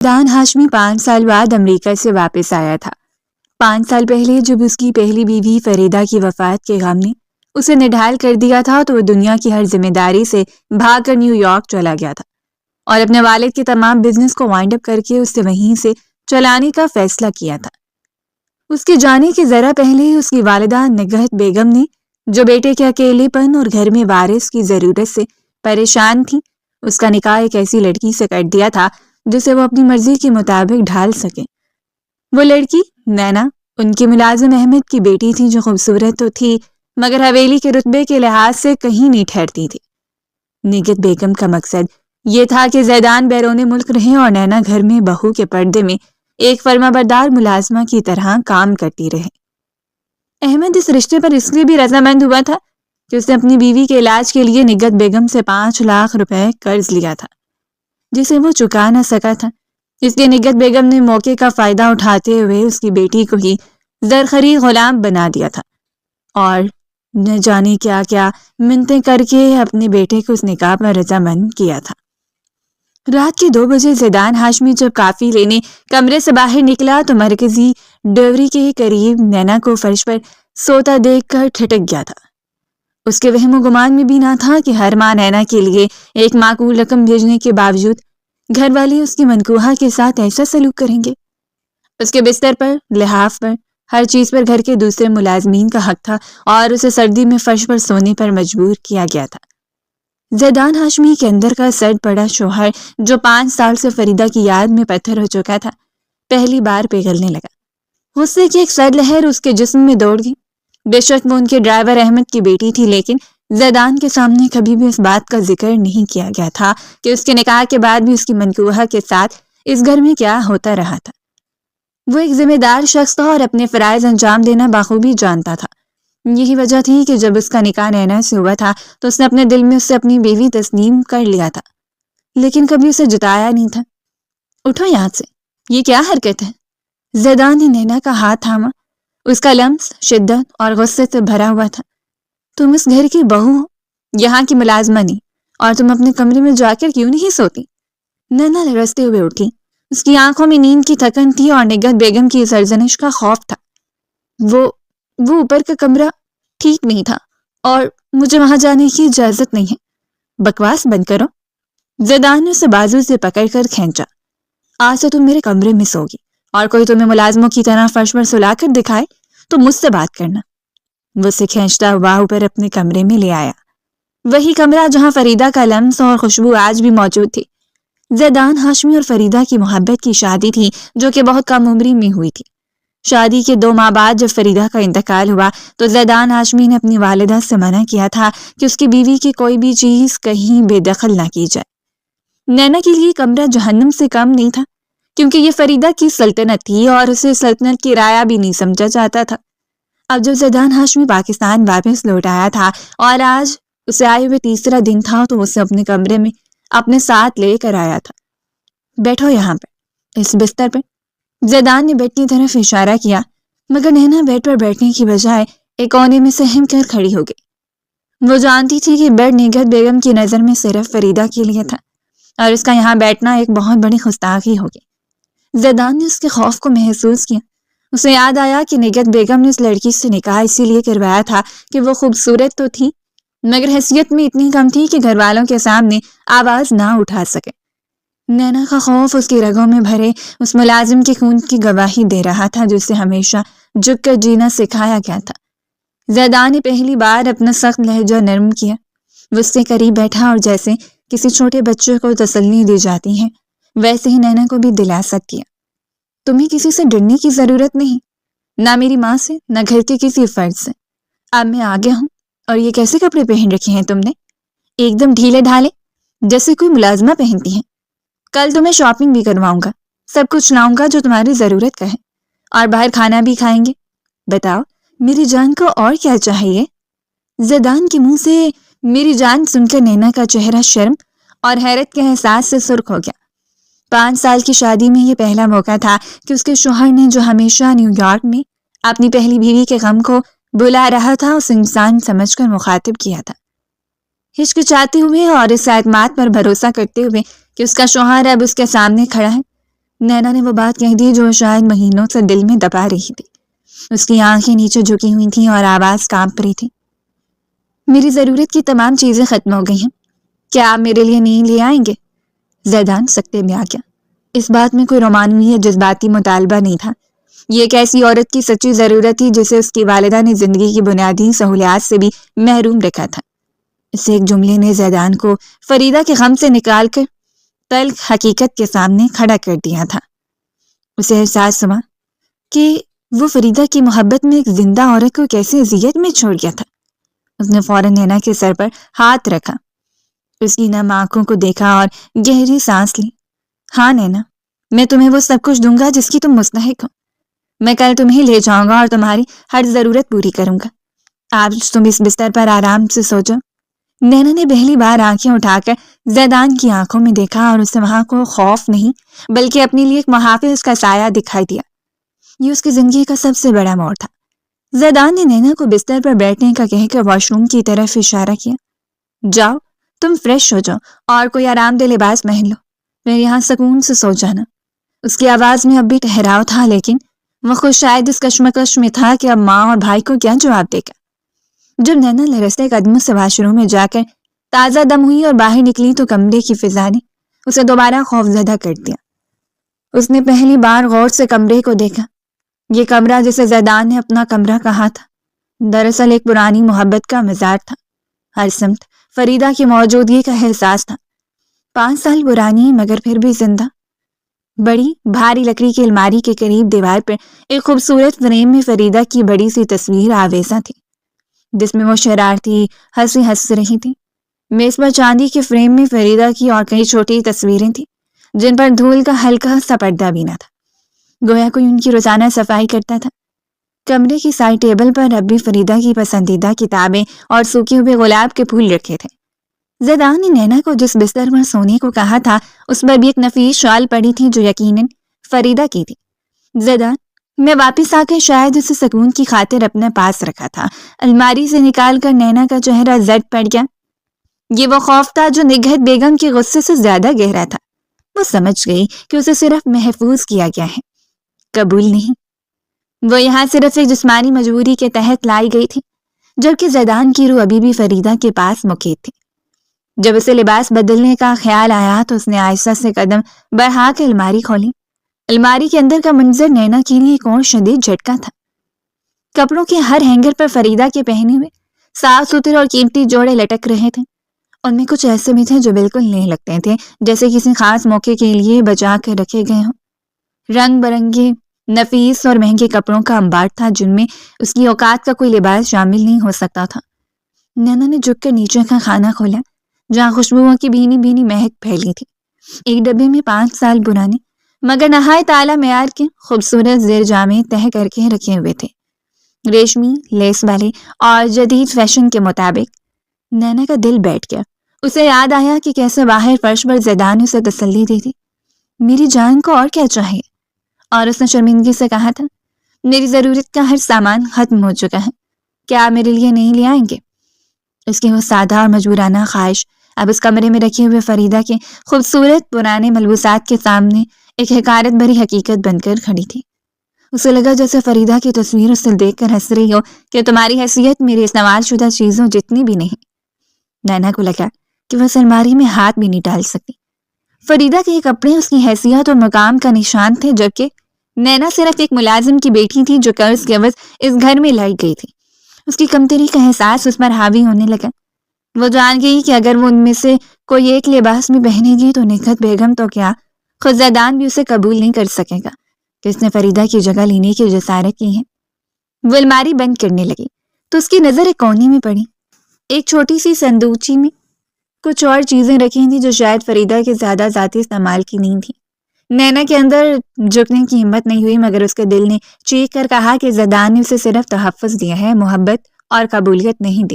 Zidane Hashmi 5 سال بعد امریکہ سے واپس آیا تھا۔ 5 سال پہلے جب اس کی پہلی بیوی فریدہ کی وفات کے غم نے اسے نڈھال کر دیا تھا تو وہ دنیا کی ہر ذمہ داری سے بھاگ کر نیو یارک چلا گیا تھا اور اپنے والد کے تمام بزنس کو وائنڈ اپ کر کے اسے وہیں سے چلانے کا فیصلہ کیا تھا۔ اس کے جانے کے ذرا پہلے اس کی والدہ نگہت بیگم نے، جو بیٹے کے اکیلے پن اور گھر میں وارث کی ضرورت سے پریشان تھی، اس کا نکاح ایک ایسی لڑکی سے کر دیا تھا جسے وہ اپنی مرضی کے مطابق ڈھال سکے۔ وہ لڑکی نینا ان کے ملازم احمد کی بیٹی تھی، جو خوبصورت تو تھی مگر حویلی کے رتبے کے لحاظ سے کہیں نہیں ٹھہرتی تھی۔ نگہت بیگم کا مقصد یہ تھا کہ زیدان بیرون ملک رہے اور نینا گھر میں بہو کے پردے میں ایک فرما بردار ملازمہ کی طرح کام کرتی رہے۔ احمد اس رشتے پر اس لیے بھی رضامند ہوا تھا کہ اس نے اپنی بیوی کے علاج کے لیے نگہت بیگم سے 5 لاکھ روپے قرض لیا تھا، جسے وہ چکا نہ سکا تھا۔ اس لیے نگہت بیگم نے موقع کا فائدہ اٹھاتے ہوئے اس کی بیٹی کو ہی زرخری غلام بنا دیا تھا اور نہ جانے کیا کیا منتیں کر کے اپنے بیٹے کو اس نکاح پر رضامند کیا تھا۔ رات کے 2 بجے زیدان ہاشمی جب کافی لینے کمرے سے باہر نکلا تو مرکزی ڈوری کے قریب نینا کو فرش پر سوتا دیکھ کر ٹھٹک گیا تھا۔ اس کے وہم و گمان میں بھی نہ تھا کہ ہر ماہ نینا کے لیے ایک معقول رقم بھیجنے کے باوجود گھر والے اس کی منکوحہ کے ساتھ ایسا سلوک کریں گے۔ اس کے بستر پر، لحاف پر، ہر چیز پر گھر کے دوسرے ملازمین کا حق تھا اور اسے سردی میں فرش پر سونے پر مجبور کیا گیا تھا۔ زیدان ہاشمی کے اندر کا سرد پڑا شوہر، جو 5 سال سے فریدہ کی یاد میں پتھر ہو چکا تھا، پہلی بار پگھلنے لگا۔ غصے کی ایک سرد لہر اس کے جسم میں دوڑ گئی۔ بے شک وہ ان کے ڈرائیور احمد کی بیٹی تھی، لیکن زیدان کے سامنے کبھی بھی اس بات کا ذکر نہیں کیا گیا تھا کہ اس کے نکاح کے بعد بھی اس کی منکوحہ کے ساتھ اس گھر میں کیا ہوتا رہا تھا۔ وہ ایک ذمہ دار شخص تھا اور اپنے فرائض انجام دینا بخوبی جانتا تھا۔ یہی وجہ تھی کہ جب اس کا نکاح نینا سے ہوا تھا تو اس نے اپنے دل میں اس سے اپنی بیوی تسلیم کر لیا تھا، لیکن کبھی اسے جتایا نہیں تھا۔ اٹھو یہاں سے، یہ کیا حرکت ہے؟ زیدان نے نینا کا ہاتھ تھاما۔ اس کا لمس شدت اور غصے سے بھرا ہوا تھا۔ تم اس گھر کی بہو ہو، یہاں کی ملازمہ نہیں، اور تم اپنے کمرے میں جا کر کیوں نہیں سوتی؟ نینا لرزتے ہوئے اٹھی۔ اس کی آنکھوں میں نیند کی تھکن تھی اور نگہت بیگم کی سرزنش کا خوف تھا۔ وہ اوپر کا کمرہ ٹھیک نہیں تھا اور مجھے وہاں جانے کی اجازت نہیں ہے۔ بکواس بند کرو۔ زیدان نے اسے بازو سے پکڑ کر کھینچا۔ آج سے تم میرے کمرے میں سوگی اور کوئی تمہیں ملازموں کی طرح فرش پر سلا کر دکھائے تو مجھ سے بات کرنا۔ وہ اسے کھینچتا ہوا اوپر اپنے کمرے میں لے آیا، وہی کمرہ جہاں فریدہ کا لمس اور خوشبو آج بھی موجود تھی۔ زیدان ہاشمی اور فریدہ کی محبت کی شادی تھی، جو کہ بہت کم عمری میں ہوئی تھی۔ شادی کے 2 ماہ بعد جب فریدہ کا انتقال ہوا تو زیدان ہاشمی نے اپنی والدہ سے منع کیا تھا کہ اس کی بیوی کی کوئی بھی چیز کہیں بے دخل نہ کی جائے۔ نینا کے لیے کمرہ جہنم سے کم نہیں تھا، کیونکہ یہ فریدہ کی سلطنت تھی اور اسے سلطنت کی رعایا بھی نہیں سمجھا جاتا تھا۔ اب جب زیدان ہاشمی پاکستان واپس لوٹ آیا تھا اور آج اسے آئے ہوئے 3را دن تھا تو اسے اپنے کمرے میں اپنے ساتھ لے کر آیا تھا۔ بیٹھو یہاں پر، اس بستر پر۔ زیدان نے بیڈ کی طرف اشارہ کیا، مگر نینا بیڈ پر بیٹھنے کی بجائے ایک کونے میں سہم کر کھڑی ہو گئی۔ وہ جانتی تھی کہ بیڈ نگہت بیگم کی نظر میں صرف فریدہ کے لیے تھا اور اس کا یہاں بیٹھنا ایک بہت بڑی گستاخی ہوگی۔ زیدان نے اس کے خوف کو محسوس کیا۔ اسے یاد آیا کہ نگہت بیگم نے اس لڑکی سے نکاح اسی لیے کروایا تھا کہ وہ خوبصورت تو تھی مگر حیثیت میں اتنی کم تھی کہ گھر والوں کے سامنے آواز نہ اٹھا سکے۔ نینا کا خوف اس کی رگوں میں بھرے اس ملازم کے خون کی گواہی دے رہا تھا جو اسے ہمیشہ جھک کر جینا سکھایا گیا تھا۔ زیدان نے پہلی بار اپنا سخت لہجہ نرم کیا۔ وہ اس سے قریب بیٹھا اور جیسے کسی چھوٹے بچے کو تسلی دی جاتی ہے ویسے ہی نینا کو بھی دلاسا کیا۔ تمہیں کسی سے ڈرنے کی ضرورت نہیں، نہ میری ماں سے، نہ گھر کے کسی فرد سے۔ اب میں آگے ہوں۔ اور یہ کیسے کپڑے پہن رکھے ہیں تم نے؟ ایک دم ڈھیلے ڈھالے، جیسے کوئی ملازمہ پہنتی ہیں۔ کل تمہیں شاپنگ بھی کرواؤں گا، سب کچھ لاؤں گا جو تمہاری ضرورت کا ہے، اور باہر کھانا بھی کھائیں گے۔ بتاؤ میری جان کو اور کیا چاہیے؟ زیدان کے منہ سے میری جان سن کر نینا کا چہرہ شرم اور حیرت کے احساس سے سرخ ہو گیا۔ 5 سال کی شادی میں یہ پہلا موقع تھا کہ اس کے شوہر نے، جو ہمیشہ نیو یارک میں اپنی پہلی بیوی کے غم کو بلا رہا تھا، اس انسان سمجھ کر مخاطب کیا تھا۔ ہچکچاتے ہوئے اور اس اعتماد پر بھروسہ کرتے ہوئے کہ اس کا شوہر اب اس کے سامنے کھڑا ہے، نینا نے وہ بات کہہ دی جو شاید مہینوں سے دل میں دبا رہی تھی۔ اس کی آنکھیں نیچے جھکی ہوئی تھیں اور آواز کانپ رہی تھی۔ میری ضرورت کی تمام چیزیں ختم ہو گئی ہیں، کیا آپ میرے لیے نہیں لے آئیں گے؟ زیدان سکتے میں آ گیا۔ اس بات میں کوئی رومانوی یا جذباتی مطالبہ نہیں تھا، یہ ایک ایسی عورت کی سچی ضرورت تھی جسے اس کی والدہ نے زندگی کی بنیادی سہولیات سے بھی محروم رکھا تھا۔ اس ایک جملے نے زیدان کو فریدہ کے غم سے نکال کر تلخ حقیقت کے سامنے کھڑا کر دیا تھا۔ اسے احساس ہوا کہ وہ فریدہ کی محبت میں ایک زندہ عورت کو کیسے اذیت میں چھوڑ گیا تھا۔ اس نے فوراً نینا کے سر پر ہاتھ رکھا، اس کی نم آنکھوں کو دیکھا اور گہری سانس لی۔ ہاں نینا، میں تمہیں وہ سب کچھ دوں گا جس کی تم مستحق ہو۔ میں کل تمہیں لے جاؤں گا اور تمہاری ہر ضرورت پوری کروں گا۔ آج تم اس بستر پر آرام سے سو جاؤ۔ نینا نے پہلی بار آنکھیں اٹھا کر زیدان کی آنکھوں میں دیکھا اور اسے وہاں کو خوف نہیں بلکہ اپنے لیے ایک محافظ کا سایہ دکھائی دیا۔ یہ اس کی زندگی کا سب سے بڑا موڑ تھا۔ زیدان نے نینا کو بستر پر بیٹھنے کا کہہ کر واش روم کی طرف اشارہ کیا۔ جاؤ، تم فریش ہو جاؤ اور کوئی آرام دہ لباس پہن لو، پھر یہاں سکون سے سو جانا۔ اس کی آواز میں اب بھی ٹھہراؤ تھا، لیکن وہ خود شاید اس کشمکش میں تھا کہ اب ماں اور بھائی کو کیا جواب دے گا۔ جب نینا لرزتے قدموں سے واش روم میں جا کر تازہ دم ہوئی اور باہر نکلی تو کمرے کی فضا نے اسے دوبارہ خوفزدہ کر دیا۔ اس نے پہلی بار غور سے کمرے کو دیکھا۔ یہ کمرہ جسے زیدان نے اپنا کمرہ کہا تھا، دراصل ایک پرانی محبت کا مزار تھا۔ ہر سمت فریدہ کی موجودگی کا احساس تھا، 5 سال پرانی مگر پھر بھی زندہ۔ بڑی بھاری لکڑی کی الماری کے قریب دیوار پر ایک خوبصورت فریم میں فریدہ کی بڑی سی تصویر آویزاں تھی، جس میں وہ شرارتی ہنسی ہنس رہی تھی۔ میز پر چاندی کے فریم میں فریدہ کی اور کئی چھوٹی تصویریں تھیں جن پر دھول کا ہلکا سا پردہ بھی نہ تھا، گویا کوئی ان کی روزانہ صفائی کرتا تھا۔ کمرے کی سائڈ ٹیبل پر اب بھی فریدہ کی پسندیدہ کتابیں اور سوکھے ہوئے گلاب کے پھول رکھے تھے۔ زیدان نے نینا کو جس بستر پر سونے کو کہا تھا اس پر بھی ایک نفیس شال پڑی تھی جو یقیناً فریدہ کی تھی۔ زیدان، میں واپس آ کر شاید اسے سکون کی خاطر اپنے پاس رکھا تھا۔ الماری سے نکال کر نینا کا چہرہ زرد پڑ گیا۔ یہ وہ خوف تھا جو نگہت بیگم کے غصے سے زیادہ گہرا تھا۔ وہ سمجھ گئی کہ اسے صرف محفوظ کیا گیا ہے، قبول نہیں۔ وہ یہاں صرف ایک جسمانی مجبوری کے تحت لائی گئی تھی، جبکہ زیدان کی روح ابھی بھی فریدہ کے پاس مقید تھی۔ جب اسے لباس بدلنے کا خیال آیا تو اس نے آہستہ سے قدم بڑھا کے الماری کھولی۔ الماری کے اندر کا منظر نینا کے لیے ایک اور شدید جھٹکا تھا۔ کپڑوں کے ہر ہینگر پر فریدہ کے پہنے ہوئے صاف ستھرے اور قیمتی جوڑے لٹک رہے تھے۔ ان میں کچھ ایسے بھی تھے جو بالکل نہیں لگتے تھے جیسے کسی خاص موقع کے لیے بچا کے رکھے گئے ہوں۔ رنگ برنگے نفیس اور مہنگے کپڑوں کا انبار تھا جن میں اس کی اوقات کا کوئی لباس شامل نہیں ہو سکتا تھا۔ نینا نے جھک کر نیچے کا خانہ کھولا جہاں خوشبوؤں کی بھینی بھینی مہک پھیلی تھی۔ ایک ڈبے میں 5 سال پرانے مگر نہایت اعلیٰ معیار کے خوبصورت زیر جامے تہہ کر کے رکھے ہوئے تھے، ریشمی لیس والے اور جدید فیشن کے مطابق۔ نینا کا دل بیٹھ گیا۔ اسے یاد آیا کہ کیسے باہر فرش پر زیدان نے اسے تسلی دی تھی، میری جان کو اور کیا چاہیے، اور اس نے شرمندگی سے کہا تھا، میری ضرورت کا ہر سامان ختم ہو چکا ہے، کیا آپ میرے لیے نہیں لے آئیں گے؟ اس کی وہ سادہ اور مجبورانہ خواہش اب اس کمرے میں رکھے ہوئے فریدہ کے خوبصورت پرانے ملبوسات کے سامنے ایک حقارت بھری حقیقت بن کر کھڑی تھی۔ اسے لگا جیسے فریدہ کی تصویر اسے دیکھ کر ہنس رہی ہو کہ تمہاری حیثیت میری استعمال شدہ چیزوں جتنی بھی نہیں۔ نینا کو لگا کہ وہ اس الماری میں ہاتھ بھی نہیں ڈال سکتی۔ فریدہ کے یہ کپڑے اس کی حیثیت اور مقام کا نشان تھے، جبکہ نینا صرف ایک ملازم کی بیٹی تھی جو قرض کے عوض اس گھر میں لائی گئی تھی۔ اس کی کمتری کا احساس اس پر حاوی ہونے لگا۔ وہ جان گئی کہ اگر وہ ان میں سے کوئی ایک لباس میں پہنے گی تو نگہت بیگم تو کیا خود زیدان بھی اسے قبول نہیں کر سکے گا کہ اس نے فریدہ کی جگہ لینے کی جسارت کی ہے۔ وہ الماری بند کرنے لگی تو اس کی نظر ایک کونے میں پڑی۔ ایک چھوٹی سی صندوقچی میں کچھ اور چیزیں رکھی تھیں جو شاید فریدہ کے زیادہ ذاتی استعمال کی نہیں تھی۔ نینا کے اندر جھکنے کی ہمت نہیں ہوئی مگر اس کے دل نے چیخ کر کہا کہ زیدان نے اسے صرف تحفظ دیا ہے، محبت اور قبولیت نہیں دی۔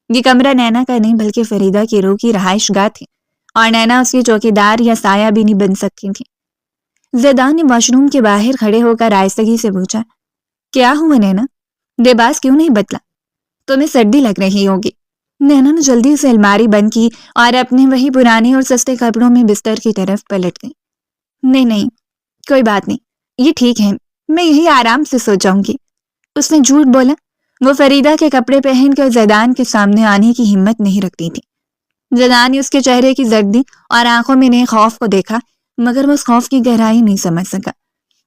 یہ کمرہ نینا کا نہیں بلکہ فریدہ کی روح کی رہائش گاہ تھی، اور نینا اس کی چوکیدار یا سایہ بھی نہیں بن سکتی تھی۔ زیدان نے واش روم کے باہر کھڑے ہو کر آہستگی سے پوچھا، کیا ہوا نینا؟ لباس کیوں نہیں بدلا؟ تمہیں سردی لگ رہی ہوگی۔ نینا نے جلدی سے الماری بند کی اور اپنے وہی پرانے اور سستے کپڑوں میں بستر کی طرف پلٹ گئی۔ نہیں، کوئی بات نہیں، یہ ٹھیک ہے، میں یہی آرام سے سو جاؤں گی۔ اس نے جھوٹ بولا۔ وہ فریدہ کے کپڑے پہن کر زیدان کے سامنے آنے کی ہمت نہیں رکھتی تھی۔ زیدان نے اس کے چہرے کی زردی اور آنکھوں میں نئے خوف کو دیکھا، مگر وہ اس خوف کی گہرائی نہیں سمجھ سکا۔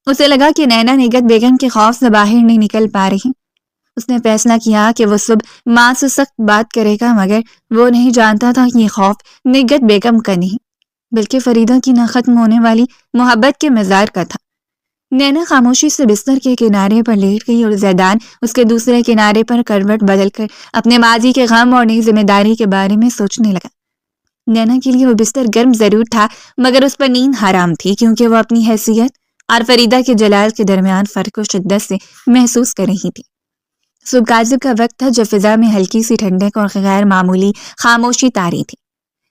اسے لگا کہ نینا نگہت بیگم کے خوف سے باہر نہیں نکل پا رہی۔ اس نے فیصلہ کیا کہ وہ صبح ماں سے سخت بات کرے گا، مگر وہ نہیں جانتا تھا کہ یہ خوف نگہت بیگم کا نہیں بلکہ فریدہ کی نہ ختم ہونے والی محبت کے مزار کا تھا۔ نینا خاموشی سے بستر کے کنارے پر لیٹ گئی اور زیدان اس کے دوسرے کنارے پر کروٹ بدل کر اپنے ماضی کے غم اور نئی ذمہ داری کے بارے میں سوچنے لگا۔ نینا کے لیے وہ بستر گرم ضرور تھا، مگر اس پر نیند حرام تھی، کیونکہ وہ اپنی حیثیت اور فریدہ کے جلال کے درمیان فرق و شدت سے محسوس کر رہی تھی۔ صبح کاذب کا وقت تھا جب فضا میں ہلکی سی ٹھنڈک اور غیر معمولی خاموشی طاری تھی۔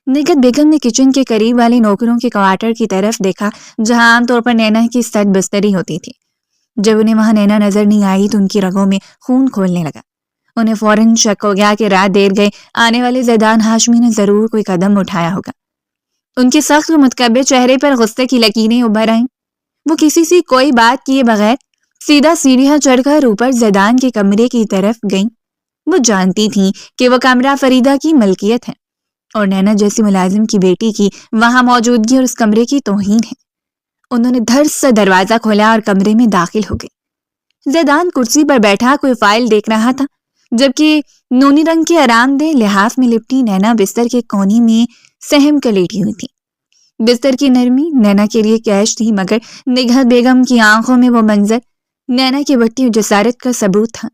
نگہت بیگم نے کچن کے قریب والے نوکروں کے کوارٹر کی طرف دیکھا، جہاں عام طور پر نینا کی سٹ بستری ہوتی تھی۔ جب انہیں وہاں نینا نظر نہیں آئی تو ان کی رگوں میں خون کھولنے لگا۔ انہیں فوراً شک ہو گیا کہ رات دیر گئے آنے والے زیدان ہاشمی نے ضرور کوئی قدم اٹھایا ہوگا۔ ان کے سخت و متکبر چہرے پر غصے کی لکیریں ابھر آئیں۔ وہ کسی سے کوئی بات کیے بغیر سیدھا سیڑھیاں چڑھ کر اوپر زیدان کے کمرے کی طرف گئیں۔ وہ جانتی تھیں کہ وہ کمرہ فریدہ کی ملکیت ہے اور نینا جیسی ملازم کی بیٹی کی وہاں موجودگی اور اس کمرے کی توہین ہے۔ انہوں نے دھڑ سے دروازہ کھولا اور کمرے میں داخل ہو گئے۔ زیدان کرسی پر بیٹھا کوئی فائل دیکھ رہا تھا، جبکہ نونی رنگ کے آرام دہ لحاف میں لپٹی نینا بستر کے کونے میں سہم کر لیٹی ہوئی تھی۔ بستر کی نرمی نینا کے لیے کیش تھی، مگر نگہت بیگم کی آنکھوں میں وہ منظر نینا کی بٹی جسارت کا ثبوت تھا۔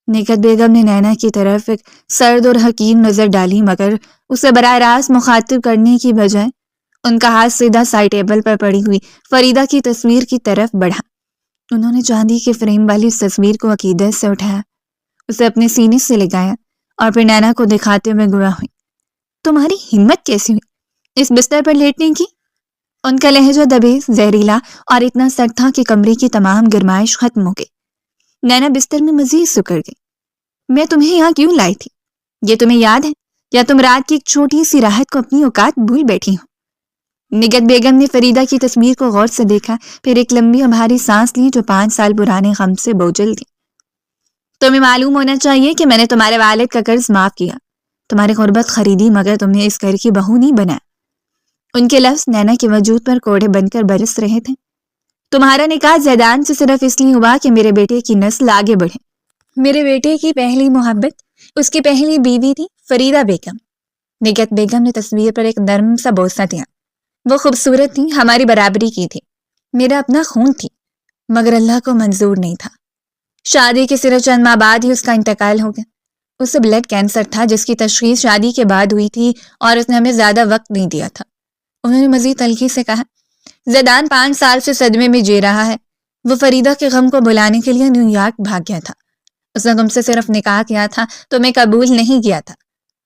نگہت بیگم نے نینا کی طرف ایک سرد اور حقیر نظر ڈالی، مگر اسے براہ راست مخاطب کرنے کی بجائے ان کا ہاتھ سیدھا سائڈ ٹیبل پر پڑی ہوئی فریدہ کی تصویر کی طرف بڑھا۔ انہوں نے چاندی کے فریم والی اس تصویر کو عقیدت سے اٹھایا، اسے اپنے سینے سے لگایا اور پھر نینا کو دکھاتے ہوئے گوا ہوئی۔ تمہاری ہمت کیسی ہوئی اس بستر پر لیٹنے کی؟ ان کا لہجہ دبیز، زہریلا اور اتنا سرد تھا کہ کمرے کی تمام گرمائش ختم ہو گئی۔ نینا بستر میں مزید سکڑ گئی۔ میں تمہیں یہاں کیوں لائی تھی؟ یہ تمہیں یاد ہے یا تم رات کی ایک چھوٹی سی راحت کو اپنی اوقات بھول بیٹھی ہو؟ نگہت بیگم نے فریدہ کی تصویر کو غور سے دیکھا، پھر ایک لمبی اور بھاری سانس لی جو 5 سال پرانے غم سے بوجھل تھی۔ تمہیں معلوم ہونا چاہیے کہ میں نے تمہارے والد کا قرض معاف کیا، تمہاری غربت خریدی، مگر تمہیں اس گھر کی بہو نہیں بنایا۔ ان کے لفظ نینا کے وجود پر کوڑے بن کر برس رہے تھے۔ تمہارا نکاح زیدان سے صرف اس لیے ہوا کہ میرے بیٹے کی نسل آگے بڑھے۔ میرے بیٹے کی پہلی محبت اس کی پہلی بیوی تھی فریدہ بیگم۔ نگہت بیگم نے تصویر پر ایک نرم سا بوسہ دیا۔ وہ خوبصورت تھی، ہماری برابری کی تھی، میرا اپنا خون تھی، مگر اللہ کو منظور نہیں تھا۔ شادی کے صرف چند ماہ بعد ہی اس کا انتقال ہو گیا۔ اسے بلڈ کینسر تھا جس کی تشخیص شادی کے بعد ہوئی تھی اور اس نے ہمیں زیادہ وقت نہیں دیا تھا۔ انہوں نے مزید تلخی سے کہا، زیدان 5 سال سے صدمے میں جی رہا ہے۔ وہ فریدہ کے غم کو بلانے کے لیے نیو یارک بھاگ گیا تھا۔ اس نے تم سے صرف نکاح کیا تھا، تمہیں قبول نہیں کیا تھا۔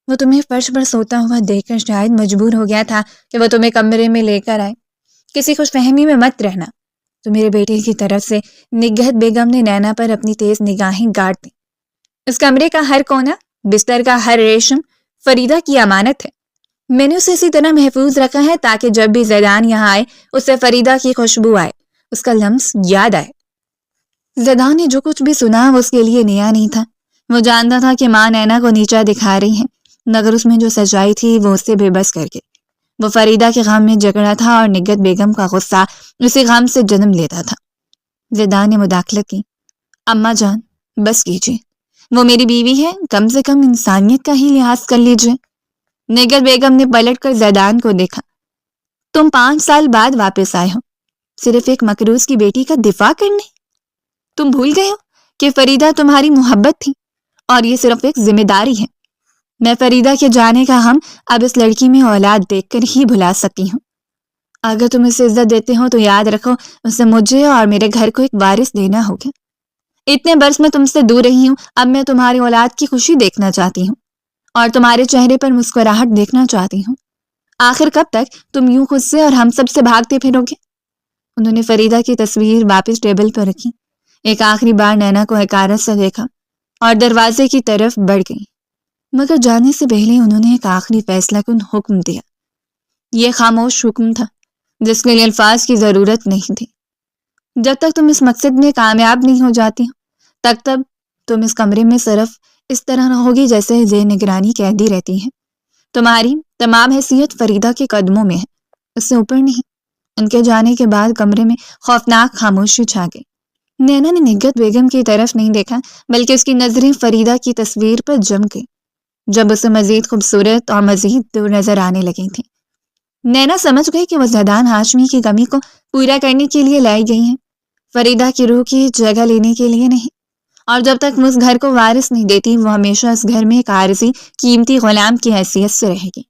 وہ تمہیں فرش پر سوتا ہوا دیکھ کر شاید مجبور ہو گیا تھا کہ وہ تمہیں کمرے میں لے کر آئے۔ کسی خوش فہمی میں مت رہنا۔ تو میرے بیٹے کی طرف سے نگہت بیگم نے نینا پر اپنی تیز نگاہیں گاڑ دیں۔ اس کمرے کا ہر کونا، بستر کا ہر ریشم فریدہ کی امانت ہے۔ میں نے اسے اسی طرح محفوظ رکھا ہے تاکہ جب بھی زیدان یہاں آئے اسے فریدہ کی خوشبو آئے، اس کا لمس یاد آئے۔ زیدان نے جو کچھ بھی سنا وہ اس کے لیے نیا نہیں تھا۔ وہ جانتا تھا کہ ماں نینا کو نیچا دکھا رہی ہیں، مگر اس میں جو سچائی تھی وہ اس سے بے بس کر گئی۔ وہ فریدہ کے غم میں جھگڑا تھا اور نگہت بیگم کا غصہ اسی غم سے جنم لیتا تھا۔ زیدان نے مداخلت کی، اماں جان بس کیجیے، وہ میری بیوی ہے، کم سے کم انسانیت کا ہی لحاظ کر لیجیے۔ نگہت بیگم نے پلٹ کر زیدان کو دیکھا، تم 5 سال بعد واپس آئے ہو صرف ایک مکروز کی بیٹی کا دفاع کرنے؟ تم بھول گئے ہو کہ فریدہ تمہاری محبت تھی اور یہ صرف ایک ذمہ داری ہے۔ میں فریدہ کے جانے کا غم اب اس لڑکی میں اولاد دیکھ کر ہی بھلا سکتی ہوں۔ اگر تم اسے عزت دیتے ہو تو یاد رکھو اسے مجھے اور میرے گھر کو ایک وارث دینا ہوگا۔ اتنے برس میں تم سے دور رہی ہوں، اب میں تمہاری اولاد کی خوشی دیکھنا چاہتی ہوں اور تمہارے چہرے پر مسکراہٹ دیکھنا چاہتی ہوں۔ آخر کب تک تم یوں خود سے اور ہم سب سے بھاگتے پھرو گے؟ انہوں نے فریدہ کی تصویر واپس ٹیبل پر رکھی، ایک آخری بار نینا کو حقارت سے دیکھا اور دروازے کی طرف بڑھ گئی، مگر جانے سے پہلے انہوں نے ایک آخری فیصلہ کن حکم دیا۔ یہ خاموش حکم تھا جس کے لیے الفاظ کی ضرورت نہیں تھی۔ جب تک تم اس مقصد میں کامیاب نہیں ہو جاتی تب تم اس کمرے میں صرف اس طرح رہو گی جیسے زیر نگرانی قیدی رہتی ہے۔ تمہاری تمام حیثیت فریدہ کے قدموں میں ہے، اس سے اوپر نہیں۔ ان کے جانے کے بعد کمرے میں خوفناک خاموشی چھا گئی۔ نینا نے نگہت بیگم کی طرف نہیں دیکھا بلکہ اس کی نظریں فریدہ کی تصویر پر جم گئی، جب اسے مزید خوبصورت اور مزید دور نظر آنے لگی تھی۔ نینا سمجھ گئی کہ وہ زیدان ہاشمی کی کمی کو پورا کرنے کے لیے لائی گئی ہیں، فریدہ کی روح کی جگہ لینے کے لیے نہیں۔ اور جب تک وہ اس گھر کو وارث نہیں دیتی وہ ہمیشہ اس گھر میں ایک عارضی قیمتی غلام کی حیثیت سے رہے گی۔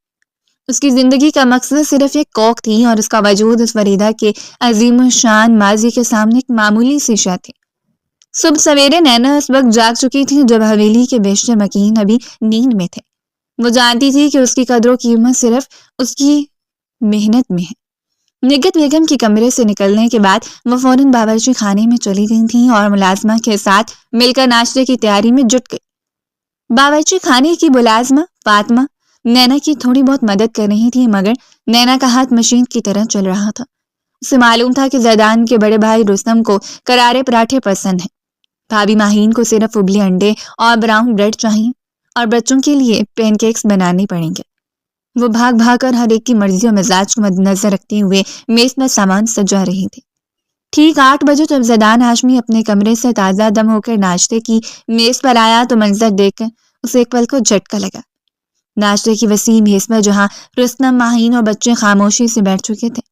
اس کی زندگی کا مقصد صرف ایک کوک تھی اور اس کا وجود اس فریدہ کے عظیم الشان ماضی کے سامنے ایک معمولی سی شے تھی۔ صبح سویرے نینا اس وقت جاگ چکی تھی جب حویلی کے بیشتر مکین ابھی نیند میں تھے۔ وہ جانتی تھی کہ اس کی قدر و قیمت صرف اس کی محنت میں ہے۔ نگہت بیگم کی کمرے سے نکلنے کے بعد وہ فوراً باورچی خانے میں چلی گئی تھیں اور ملازمہ کے ساتھ مل کر ناشتے کی تیاری میں جٹ گئی۔ باورچی خانے کی ملازمہ فاطمہ نینا کی تھوڑی بہت مدد کر رہی تھی، مگر نینا کا ہاتھ مشین کی طرح چل رہا تھا۔ اسے معلوم تھا کہ زیدان کے بڑے بھائی رستم کو کرارے پراٹھے پسند ہیں، بھابھی ماہین کو صرف ابلے انڈے اور براؤن بریڈ چاہیے، اور بچوں کے لیے پین کیکس بنانے پڑیں گے۔ وہ بھاگ بھاگ کر ہر ایک کی مرضی اور مزاج کو مد نظر رکھتے ہوئے میز پر سامان سجا رہی تھی۔ ٹھیک 8 بجے جب زیدان ہاشمی اپنے کمرے سے تازہ دم ہو کر ناشتے کی میز پر آیا تو منظر دیکھ کر اسے ایک پل کو جھٹکا لگا۔ ناشتے کی وسیع میز پر جہاں رستم، ماہین اور بچے خاموشی سے بیٹھ چکے تھے،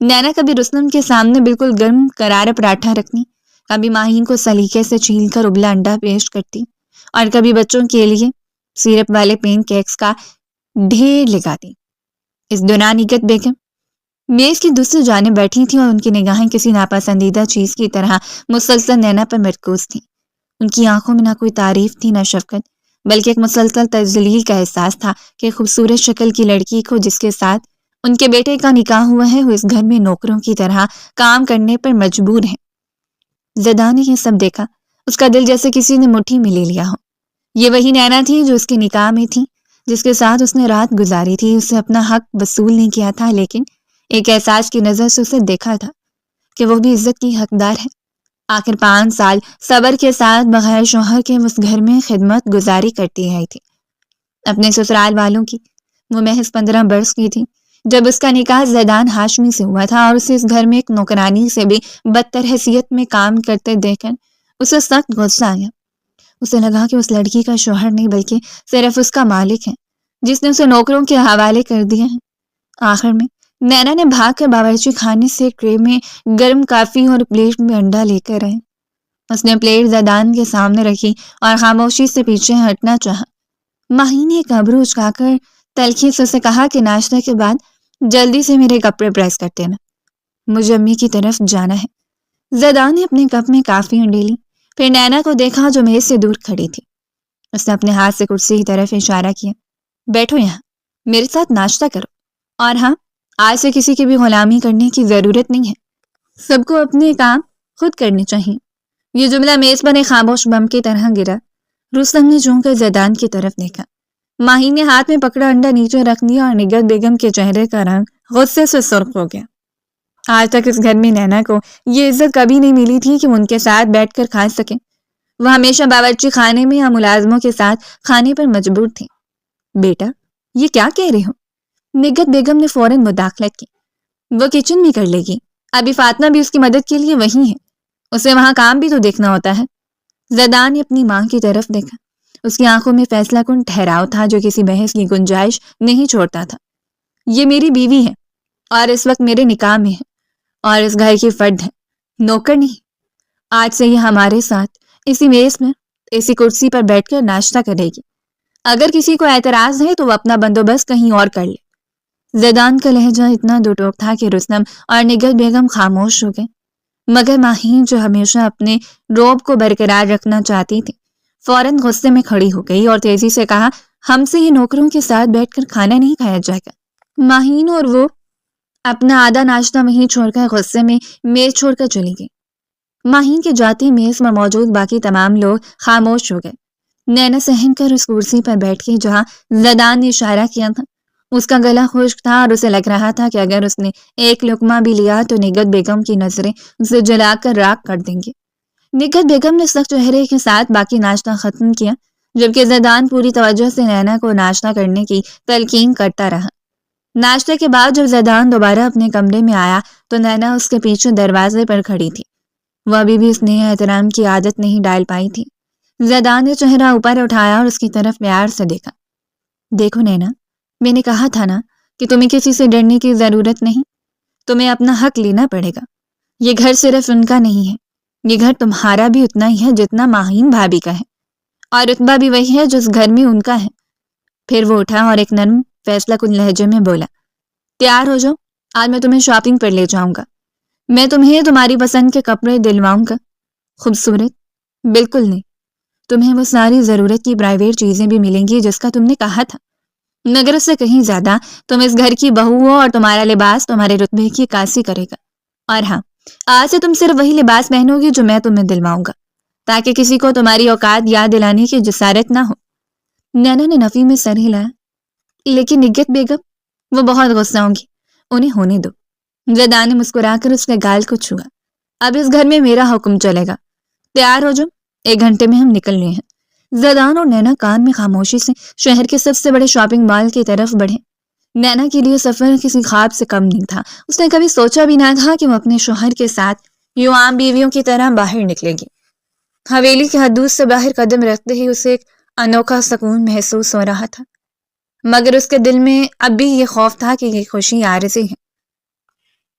نینا کبھی رستم کے سامنے بالکل گرم کرارا پراٹھا رکھتی، کبھی ماہین کو سلیقے سے چھیل کر ابلا انڈا پیش کرتی، اور کبھی بچوں کے لیے سیرپ والے پین کیکس کا ڈھیر لگاتی۔ اس دوران نگہت بیگم میز کی دوسری جانب بیٹھی تھی اور ان کی نگاہیں کسی ناپسندیدہ چیز کی طرح مسلسل نینا پر مرکوز تھیں۔ ان کی آنکھوں میں نہ کوئی تعریف تھی نہ شفقت، بلکہ ایک مسلسل تذلیل کا احساس تھا کہ خوبصورت شکل کی لڑکی کو جس کے ساتھ ان کے بیٹے کا نکاح ہوا ہے وہ اس گھر میں نوکروں کی طرح کام کرنے پر مجبور ہے۔ زیدان نے یہ سب دیکھا، اس کا دل جیسے کسی نے مٹھی میں لے لیا ہو۔ یہ وہی نینا تھی جو اس کے نکاح میں تھی، جس کے ساتھ اس نے رات گزاری تھی۔ اسے اپنا حق وصول نہیں کیا تھا، لیکن ایک احساس کی نظر سے اسے دیکھا تھا کہ وہ بھی عزت کی حقدار ہے۔ آخر 5 سال صبر کے ساتھ بغیر شوہر کے اس گھر میں خدمت گزاری کرتی آئی تھی۔ اپنے سسرال والوں کی وہ محض 15 برس کی تھی جب اس کا نکاح زیدان ہاشمی سے ہوا تھا، اور اسے اس گھر میں ایک نوکرانی سے بھی بدتر حیثیت میں کام کرتے دیکھ کر اسے سخت غصہ آیا۔ اسے لگا کہ اس لڑکی کا شوہر نہیں بلکہ صرف اس کا مالک ہے، جس نے اسے نوکروں کے حوالے کر دیا ہے۔ آخر میں نینا نے بھاگ کر باورچی خانے سے ٹرے میں گرم کافی اور پلیٹ میں انڈا لے کر آئی۔ اس نے پلیٹ زیدان کے سامنے رکھی اور خاموشی سے پیچھے ہٹنا چاہا۔ ماہی نے ایک ابرو اچکا کر تلخی سے اسے کہا کہ ناشتے کے بعد جلدی سے میرے کپڑے پریس کر دینا، مجھے امی کی طرف جانا ہے۔ زیدان نے اپنے کپ میں کافی انڈے لی، پھر نینا کو دیکھا جو میز سے دور کھڑی تھی۔ اس نے اپنے ہاتھ سے کرسی کی طرف اشارہ کیا، بیٹھو یہاں، میرے ساتھ ناشتہ کرو، اور ہاں، آج سے کسی کی بھی غلامی کرنے کی ضرورت نہیں ہے، سب کو اپنے کام خود کرنے چاہیے۔ یہ جملہ میز پر ایک خاموش بم کی طرح گرا۔ رستم نے جھونک کر زیدان کی طرف دیکھا۔ ماہی نے ہاتھ میں پکڑا انڈا نیچے رکھ دیا اور نگہت بیگم کے چہرے کا رنگ غصے سے سرخ ہو گیا۔ آج تک اس گھر میں نینا کو یہ عزت کبھی نہیں ملی تھی کہ وہ ان کے ساتھ بیٹھ کر کھا سکیں۔ وہ ہمیشہ باورچی خانے میں یا ملازموں کے ساتھ کھانے پر مجبور تھی۔ بیٹا، یہ کیا کہہ رہے ہو؟ نگہت بیگم نے فوراً مداخلت کی۔ وہ کچن میں کر لے گی، ابھی فاطمہ بھی اس کی مدد کے لیے وہیں ہے، اسے وہاں کام بھی تو دیکھنا ہوتا ہے۔ زیدان نے اپنی ماں کی طرف دیکھا۔ اس کی آنکھوں میں فیصلہ کن ٹھہراؤ تھا جو کسی بحث کی گنجائش نہیں چھوڑتا تھا۔ یہ میری بیوی ہے اور اس وقت میرے نکاح میں ہے اور اس گھر کی فرد ہے، نوکر نہیں۔ آج سے یہ ہمارے ساتھ اسی میز میں اسی کرسی پر بیٹھ کر ناشتہ کرے گی۔ اگر کسی کو اعتراض ہے تو وہ اپنا بندوبست کہیں اور کر لے۔ زیدان کا لہجہ اتنا دو ٹوک تھا کہ رستم اور نگہت بیگم خاموش ہو گئے، مگر ماہین جو ہمیشہ اپنے روب کو برقرار رکھنا چاہتی تھی فوراً غصے میں کھڑی ہو گئی اور تیزی سے کہا، ہم سے یہ نوکروں کے ساتھ بیٹھ کر کھانا نہیں کھایا جائے گا۔ ماہین اور وہ اپنا آدھا ناشتہ وہیں چھوڑ کر غصے میں میز چھوڑ کر چلی گئی۔ ماہین کے جاتے میز میں موجود باقی تمام لوگ خاموش ہو گئے۔ نینا سہم کر اس کرسی پر بیٹھ گئی جہاں زیدان نے اشارہ کیا تھا اس کا گلا خشک تھا اور اسے لگ رہا تھا کہ اگر اس نے ایک لقمہ بھی لیا تو نگہت بیگم کی نظریں اسے جلا کر راکھ کر دیں گی۔ نگہت بیگم نے سخت چہرے کے ساتھ باقی ناشتہ ختم کیا، جبکہ زیدان پوری توجہ سے نینا کو ناشتہ کرنے کی تلقین کرتا رہا۔ ناشتے کے بعد جب زیدان دوبارہ اپنے کمرے میں آیا تو نینا اس کے پیچھے دروازے پر کھڑی تھی۔ وہ ابھی بھی اس نے احترام کی عادت نہیں ڈال پائی تھی۔ زیدان نے چہرہ اوپر اٹھایا اور اس کی طرف پیار سے دیکھا۔ دیکھو نینا، میں نے کہا تھا نا کہ تمہیں کسی سے ڈرنے کی ضرورت نہیں، تمہیں اپنا حق لینا پڑے گا۔ یہ گھر صرف ان کا نہیں ہے، یہ گھر تمہارا بھی اتنا ہی ہے جتنا ماہین بھابھی کا ہے، اور رتبہ بھی وہی ہے جس گھر میں ان کا ہے۔ پھر وہ اٹھا اور ایک نرم فیصلہ کن لہجے میں بولا، تیار ہو جاؤ، آج میں تمہیں شاپنگ پر لے جاؤں گا۔ میں تمہیں تمہاری پسند کے کپڑے دلواؤں گا۔ خوبصورت؟ بالکل نہیں، تمہیں وہ ساری ضرورت کی پرائیویٹ چیزیں بھی ملیں گی جس کا تم نے کہا تھا، مگر اس سے کہیں زیادہ تم اس گھر کی بہو ہو اور تمہارا لباس تمہارے رتبے کی عکاسی کرے گا۔ اور ہاں، آج سے تم صرف وہی لباس پہنو گی جو میں تمہیں دلواؤں گا، تاکہ کسی کو تمہاری اوقات یاد دلانے کی جسارت نہ ہو۔ نینا نے نفی میں سر ہلایا، لیکن نگہت بیگم، وہ بہت غصہ ہوں گی، انہیں ہونے دو۔ زیدان نے مسکرا کر اس کے گال کو چھوا۔ اب اس گھر میں میرا حکم چلے گا، تیار ہو جاؤ، 1 گھنٹے میں ہم نکل رہے ہیں۔ زیدان اور نینا کان میں خاموشی سے شہر کے سب سے بڑے شاپنگ مال کی طرف بڑھے۔ نینا کے لیے سفر کسی خواب سے کم نہیں تھا، اس نے کبھی سوچا بھی نہ تھا کہ وہ اپنے شوہر کے ساتھ یوں عام بیویوں کی طرح باہر نکلے گی۔ حویلی کے حدود سے باہر قدم رکھتے ہی اسے ایک انوکھا سکون محسوس ہو رہا تھا، مگر اس کے دل میں اب بھی یہ خوف تھا کہ یہ خوشی عارضی ہے۔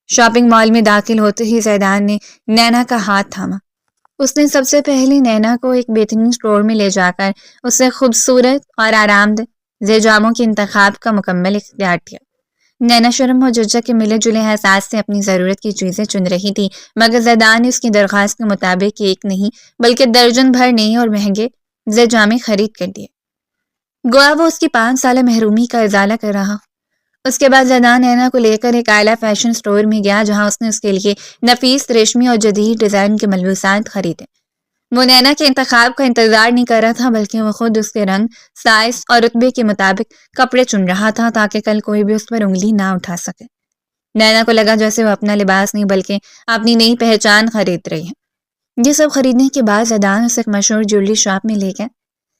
شاپنگ مال میں داخل ہوتے ہی زیدان نے نینا کا ہاتھ تھاما۔ اس نے سب سے پہلے نینا کو ایک بہترین اسٹور میں لے جا کر اسے خوبصورت اور آرام دہ زیجاموں کے انتخاب کا مکمل اختیار دیا۔ نینا شرم و جھجک کے ملے جلے احساس سے اپنی ضرورت کی چیزیں چن رہی تھی، مگر زیدان نے اس کی درخواست کے مطابق ایک نہیں بلکہ درجن بھر نئے اور مہنگے زیجامے خرید کر دیے، گویا وہ اس کی 5 سالہ محرومی کا ازالہ کر رہا۔ اس کے بعد زیدان نینا کو لے کر ایک اعلیٰ فیشن اسٹور میں گیا، جہاں اس نے اس کے لیے نفیس ریشمی اور جدید ڈیزائن کے ملبوسات خریدے۔ وہ نینا کے انتخاب کا انتظار نہیں کر رہا تھا، بلکہ وہ خود اس کے رنگ، سائز اور رتبے کے مطابق کپڑے چن رہا تھا، تاکہ کل کوئی بھی اس پر انگلی نہ اٹھا سکے۔ نینا کو لگا جیسے وہ اپنا لباس نہیں بلکہ اپنی نئی پہچان خرید رہی ہے۔ یہ سب خریدنے کے بعد زیدان اسے ایک مشہور جویلری شاپ میں لے گیا۔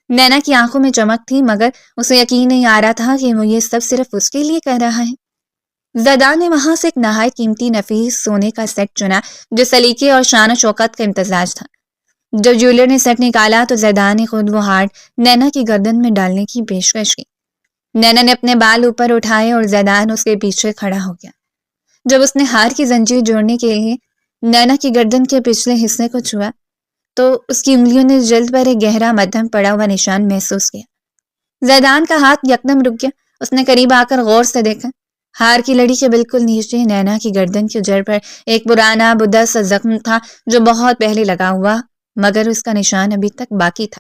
نینا کی آنکھوں میں چمک تھی، مگر اسے یقین نہیں آ رہا تھا کہ وہ یہ سب صرف اس کے لیے کر رہا ہے۔ زیدان نے وہاں سے ایک نہایت قیمتی نفیس سونے کا سیٹ چنا، جو سلیقے اور شان و شوکت کا امتزاج تھا۔ جب جویلر نے سیٹ نکالا تو زیدان نے خود وہ ہار نینا کی گردن میں ڈالنے کی پیشکش کی۔ نینا نے اپنے بال اوپر اٹھائے اور زیدان اس کے پیچھے کھڑا ہو گیا۔ جب اس نے ہار کی زنجیر جوڑنے کے لیے نینا کی گردن کے پچھلے حصے کو چھوا تو اس کی انگلیوں نے جلد پر ایک گہرا مدھم پڑا ہوا نشان محسوس کیا۔ زیدان کا ہاتھ یکدم رک گیا، اس نے قریب آ کر غور سے دیکھا۔ ہار کی لڑی کے بالکل نیچے نینا کی گردن کی جڑ پر ایک پرانا بدھا سا زخم تھا، جو بہت پہلے لگا ہوا، مگر اس کا نشان ابھی تک باقی تھا۔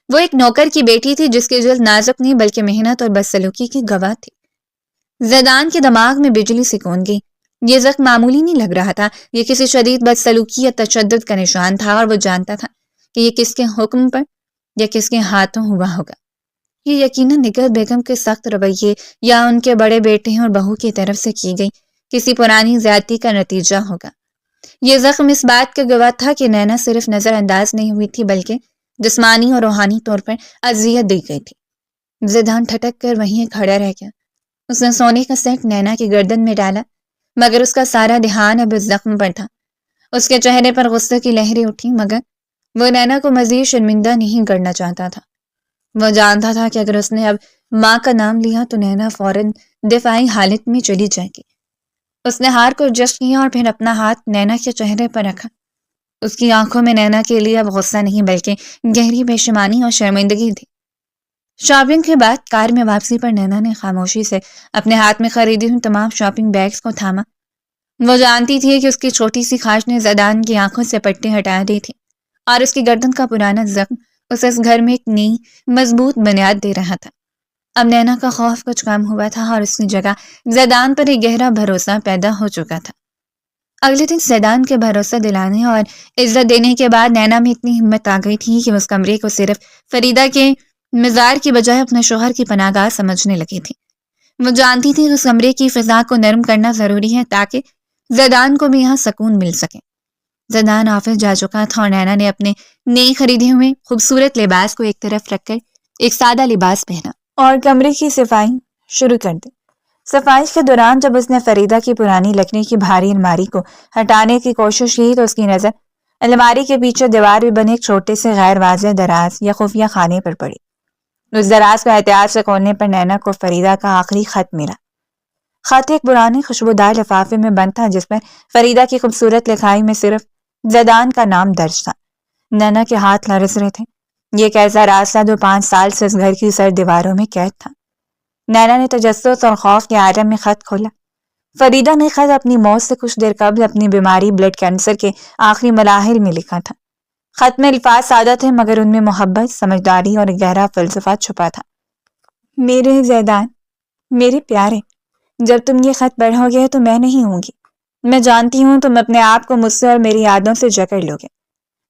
وہ ایک نوکر کی بیٹی تھی جس کی جلد نازک نہیں بلکہ محنت اور بدسلوکی کی گواہ تھی۔ زیدان کے دماغ میں بجلی سے کون گئی۔ یہ زخم معمولی نہیں لگ رہا تھا، یہ کسی شدید بدسلوکی یا تشدد کا نشان تھا، اور وہ جانتا تھا کہ یہ کس کے حکم پر یا کس کے ہاتھوں ہوا ہوگا۔ یہ یقیناً نگہت بیگم کے سخت رویے یا ان کے بڑے بیٹے اور بہو کی طرف سے کی گئی کسی پرانی زیادتی کا نتیجہ ہوگا۔ یہ زخم اس بات کا گواہ تھا کہ نینا صرف نظر انداز نہیں ہوئی تھی بلکہ جسمانی اور روحانی طور پر اذیت دی گئی تھی۔ زیدان ٹھٹک کر وہیں کھڑا رہ گیا۔ اس نے سونے کا سیٹ نینا کی گردن میں ڈالا، مگر اس کا سارا دھیان اب اس زخم پر تھا۔ اس کے چہرے پر غصے کی لہریں اٹھی، مگر وہ نینا کو مزید شرمندہ نہیں کرنا چاہتا تھا۔ وہ جانتا تھا کہ اگر اس نے اب ماں کا نام لیا تو نینا فوراً دفاعی حالت میں چلی جائے گی۔ اس نے ہار کو ایڈجسٹ کیا اور پھر اپنا ہاتھ نینا کے چہرے پر رکھا۔ اس کی آنکھوں میں نینا کے لیے اب غصہ نہیں بلکہ گہری پشیمانی اور شرمندگی تھی۔ شاپنگ کے بعد کار میں واپسی پر نینا نے خاموشی سے اپنے ہاتھ میں خریدی ہوئی تمام شاپنگ بیگز کو تھاما۔ وہ جانتی تھی کہ اس کی چھوٹی سی خواہش نے زیدان کی آنکھوں سے پٹی ہٹا دی تھی، اور اس کی گردن کا پرانا زخم اسے اس گھر میں ایک نئی مضبوط بنیاد دے رہا تھا۔ اب نینا کا خوف کچھ کم ہوا تھا اور اس کی جگہ زیدان پر ایک گہرا بھروسہ پیدا ہو چکا تھا۔ اگلے دن زیدان کے بھروسہ دلانے اور عزت دینے کے بعد نینا میں اتنی ہمت آ گئی تھی کہ وہ اس کمرے کو صرف فریدہ کے مزار کی بجائے اپنے شوہر کی پناہ گاہ سمجھنے لگی تھی۔ وہ جانتی تھی اس کمرے کی فضا کو نرم کرنا ضروری ہے تاکہ زیدان کو بھی یہاں سکون مل سکے۔ زیدان آفس جا چکا تھا اور نینا نے اپنے نئی خریدے ہوئے خوبصورت لباس کو ایک طرف رکھ کر ایک سادہ لباس پہنا اور کمرے کی صفائی شروع کر دی۔ صفائی کے دوران جب اس نے فریدہ کی پرانی لکڑی کی بھاری الماری کو ہٹانے کی کوشش کی تو اس کی نظر الماری کے پیچھے دیوار بھی بنے ایک چھوٹے سے غیر واضح دراز یا خفیہ خانے پر پڑی۔ اس دراز کو احتیاط سے کھولنے پر نینا کو فریدہ کا آخری خط ملا۔ خط ایک پرانے خوشبودار لفافے میں بند تھا جس پر فریدہ کی خوبصورت لکھائی میں صرف زیدان کا نام درج تھا۔ نینا کے ہاتھ لرز رہے تھے۔ یہ ایک ایسا راز تھا جو 5 سال سے اس گھر کی سرد دیواروں میں قید تھا۔ نینا نے تجسس اور خوف کے عالم میں خط کھولا۔ فریدہ نے خط اپنی موت سے کچھ دیر قبل اپنی بیماری بلڈ کینسر کے آخری مراحل میں لکھا تھا۔ خط میں الفاظ سادہ تھے مگر ان میں محبت، سمجھداری اور ایک گہرا فلسفہ چھپا تھا۔ میرے زیدان، میرے پیارے، جب تم یہ خط پڑھو گے تو میں نہیں ہوں گی۔ میں جانتی ہوں تم اپنے آپ کو مجھ سے اور میری یادوں سے جکڑ لو گے۔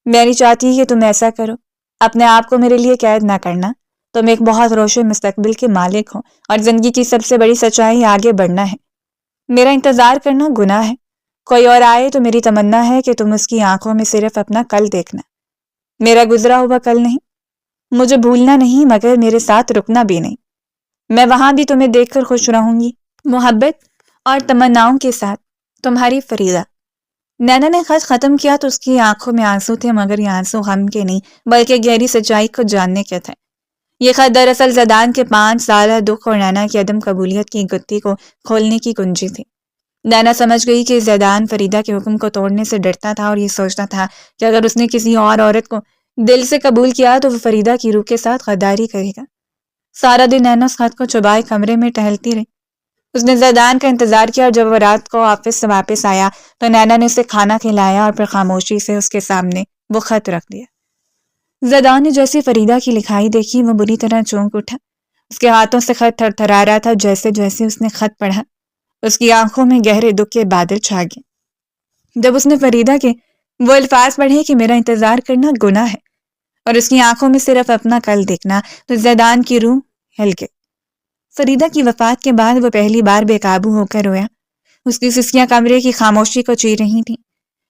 میں نہیں چاہتی کہ تم ایسا کرو۔ اپنے آپ کو میرے لیے قید نہ کرنا۔ تم ایک بہت روشن مستقبل کے مالک ہو اور زندگی کی سب سے بڑی سچائی آگے بڑھنا ہے۔ میرا انتظار کرنا گناہ ہے۔ کوئی اور آئے تو میری تمنا ہے کہ تم اس کی آنکھوں میں صرف اپنا کل دیکھنا، میرا گزرا ہوا کل نہیں۔ مجھے بھولنا نہیں مگر میرے ساتھ رکنا بھی نہیں۔ میں وہاں بھی تمہیں دیکھ کر خوش رہوں گی، محبت اور تمناؤں کے ساتھ، تمہاری فریدہ۔ نینا نے خط ختم کیا تو اس کی آنکھوں میں آنسو تھے مگر یہ آنسو غم کے نہیں بلکہ گہری سچائی کو جاننے کے تھے۔ یہ خط دراصل زیدان کے 5 سالہ دکھ اور نینا کی عدم قبولیت کی گتھی کو کھولنے کی کنجی تھی۔ نینا سمجھ گئی کہ زیدان فریدہ کے حکم کو توڑنے سے ڈرتا تھا اور یہ سوچتا تھا کہ اگر اس نے کسی اور عورت کو دل سے قبول کیا تو وہ فریدہ کی روح کے ساتھ غداری کرے گا۔ سارا دن نینا اس خط کو چبائے کمرے میں ٹہلتی رہی۔ اس نے زیدان کا انتظار کیا اور جب وہ رات کو آفس سے واپس آیا تو نینا نے اسے کھانا کھلایا اور پھر خاموشی سے اس کے سامنے وہ خط رکھ دیا۔ زیدان نے جیسے فریدہ کی لکھائی دیکھی وہ بری طرح چونک اٹھا۔ اس کے ہاتھوں سے خط تھر تھرا رہا تھا۔ جیسے جیسے اس نے خط پڑھا اس کی آنکھوں میں گہرے دکھ کے بادل چھا گئے۔ جب اس نے فریدہ کے وہ الفاظ پڑھے کہ میرا انتظار کرنا گناہ ہے اور اس کی آنکھوں میں صرف اپنا کل دیکھنا تو زیدان کی روح ہل گئی۔ فریدہ کی وفات کے بعد وہ پہلی بار بے قابو ہو کر رویا۔ اس کی سسکیاں کمرے کی خاموشی کو چیر رہی تھیں۔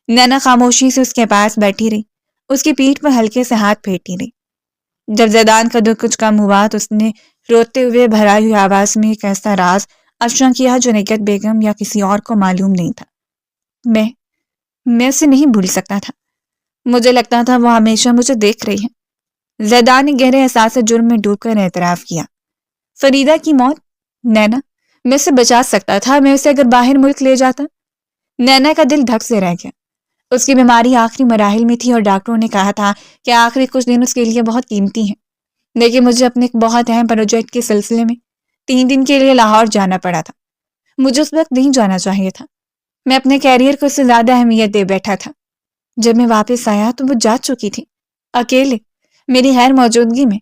نینا خاموشی سے اس کے پاس بیٹھی رہی، اس کی پیٹھ پر ہلکے سے ہاتھ پھیرتی رہی۔ جب زیدان کا دکھ کچھ کم ہوا تو اس نے روتے ہوئے بھرائی ہوئی آواز میں ایک ایسا راز افشاں کیا جو نگہت بیگم یا کسی اور کو معلوم نہیں تھا۔ میں اسے نہیں بھول سکتا تھا۔ مجھے لگتا تھا وہ ہمیشہ مجھے دیکھ رہی ہے۔ زیدان نے گہرے احساس جرم میں ڈوب کر اعتراف کیا۔ فریدہ کی موت، نینا، میں اسے بچا سکتا تھا۔ میں اسے اگر باہر ملک لے جاتا۔ نینا کا دل دھک سے رہ گیا۔ اس کی بیماری آخری مراحل میں تھی اور ڈاکٹروں نے کہا تھا کہ آخری کچھ دن اس کے لیے بہت قیمتی ہیں۔ لیکن مجھے اپنے ایک بہت اہم پروجیکٹ کے سلسلے میں 3 دن کے لیے لاہور جانا پڑا تھا۔ مجھے اس وقت نہیں جانا چاہیے تھا۔ میں اپنے کیریئر کو اس سے زیادہ اہمیت دے بیٹھا تھا۔ جب میں واپس آیا تو وہ جا چکی تھی، اکیلے، میری غیر موجودگی میں۔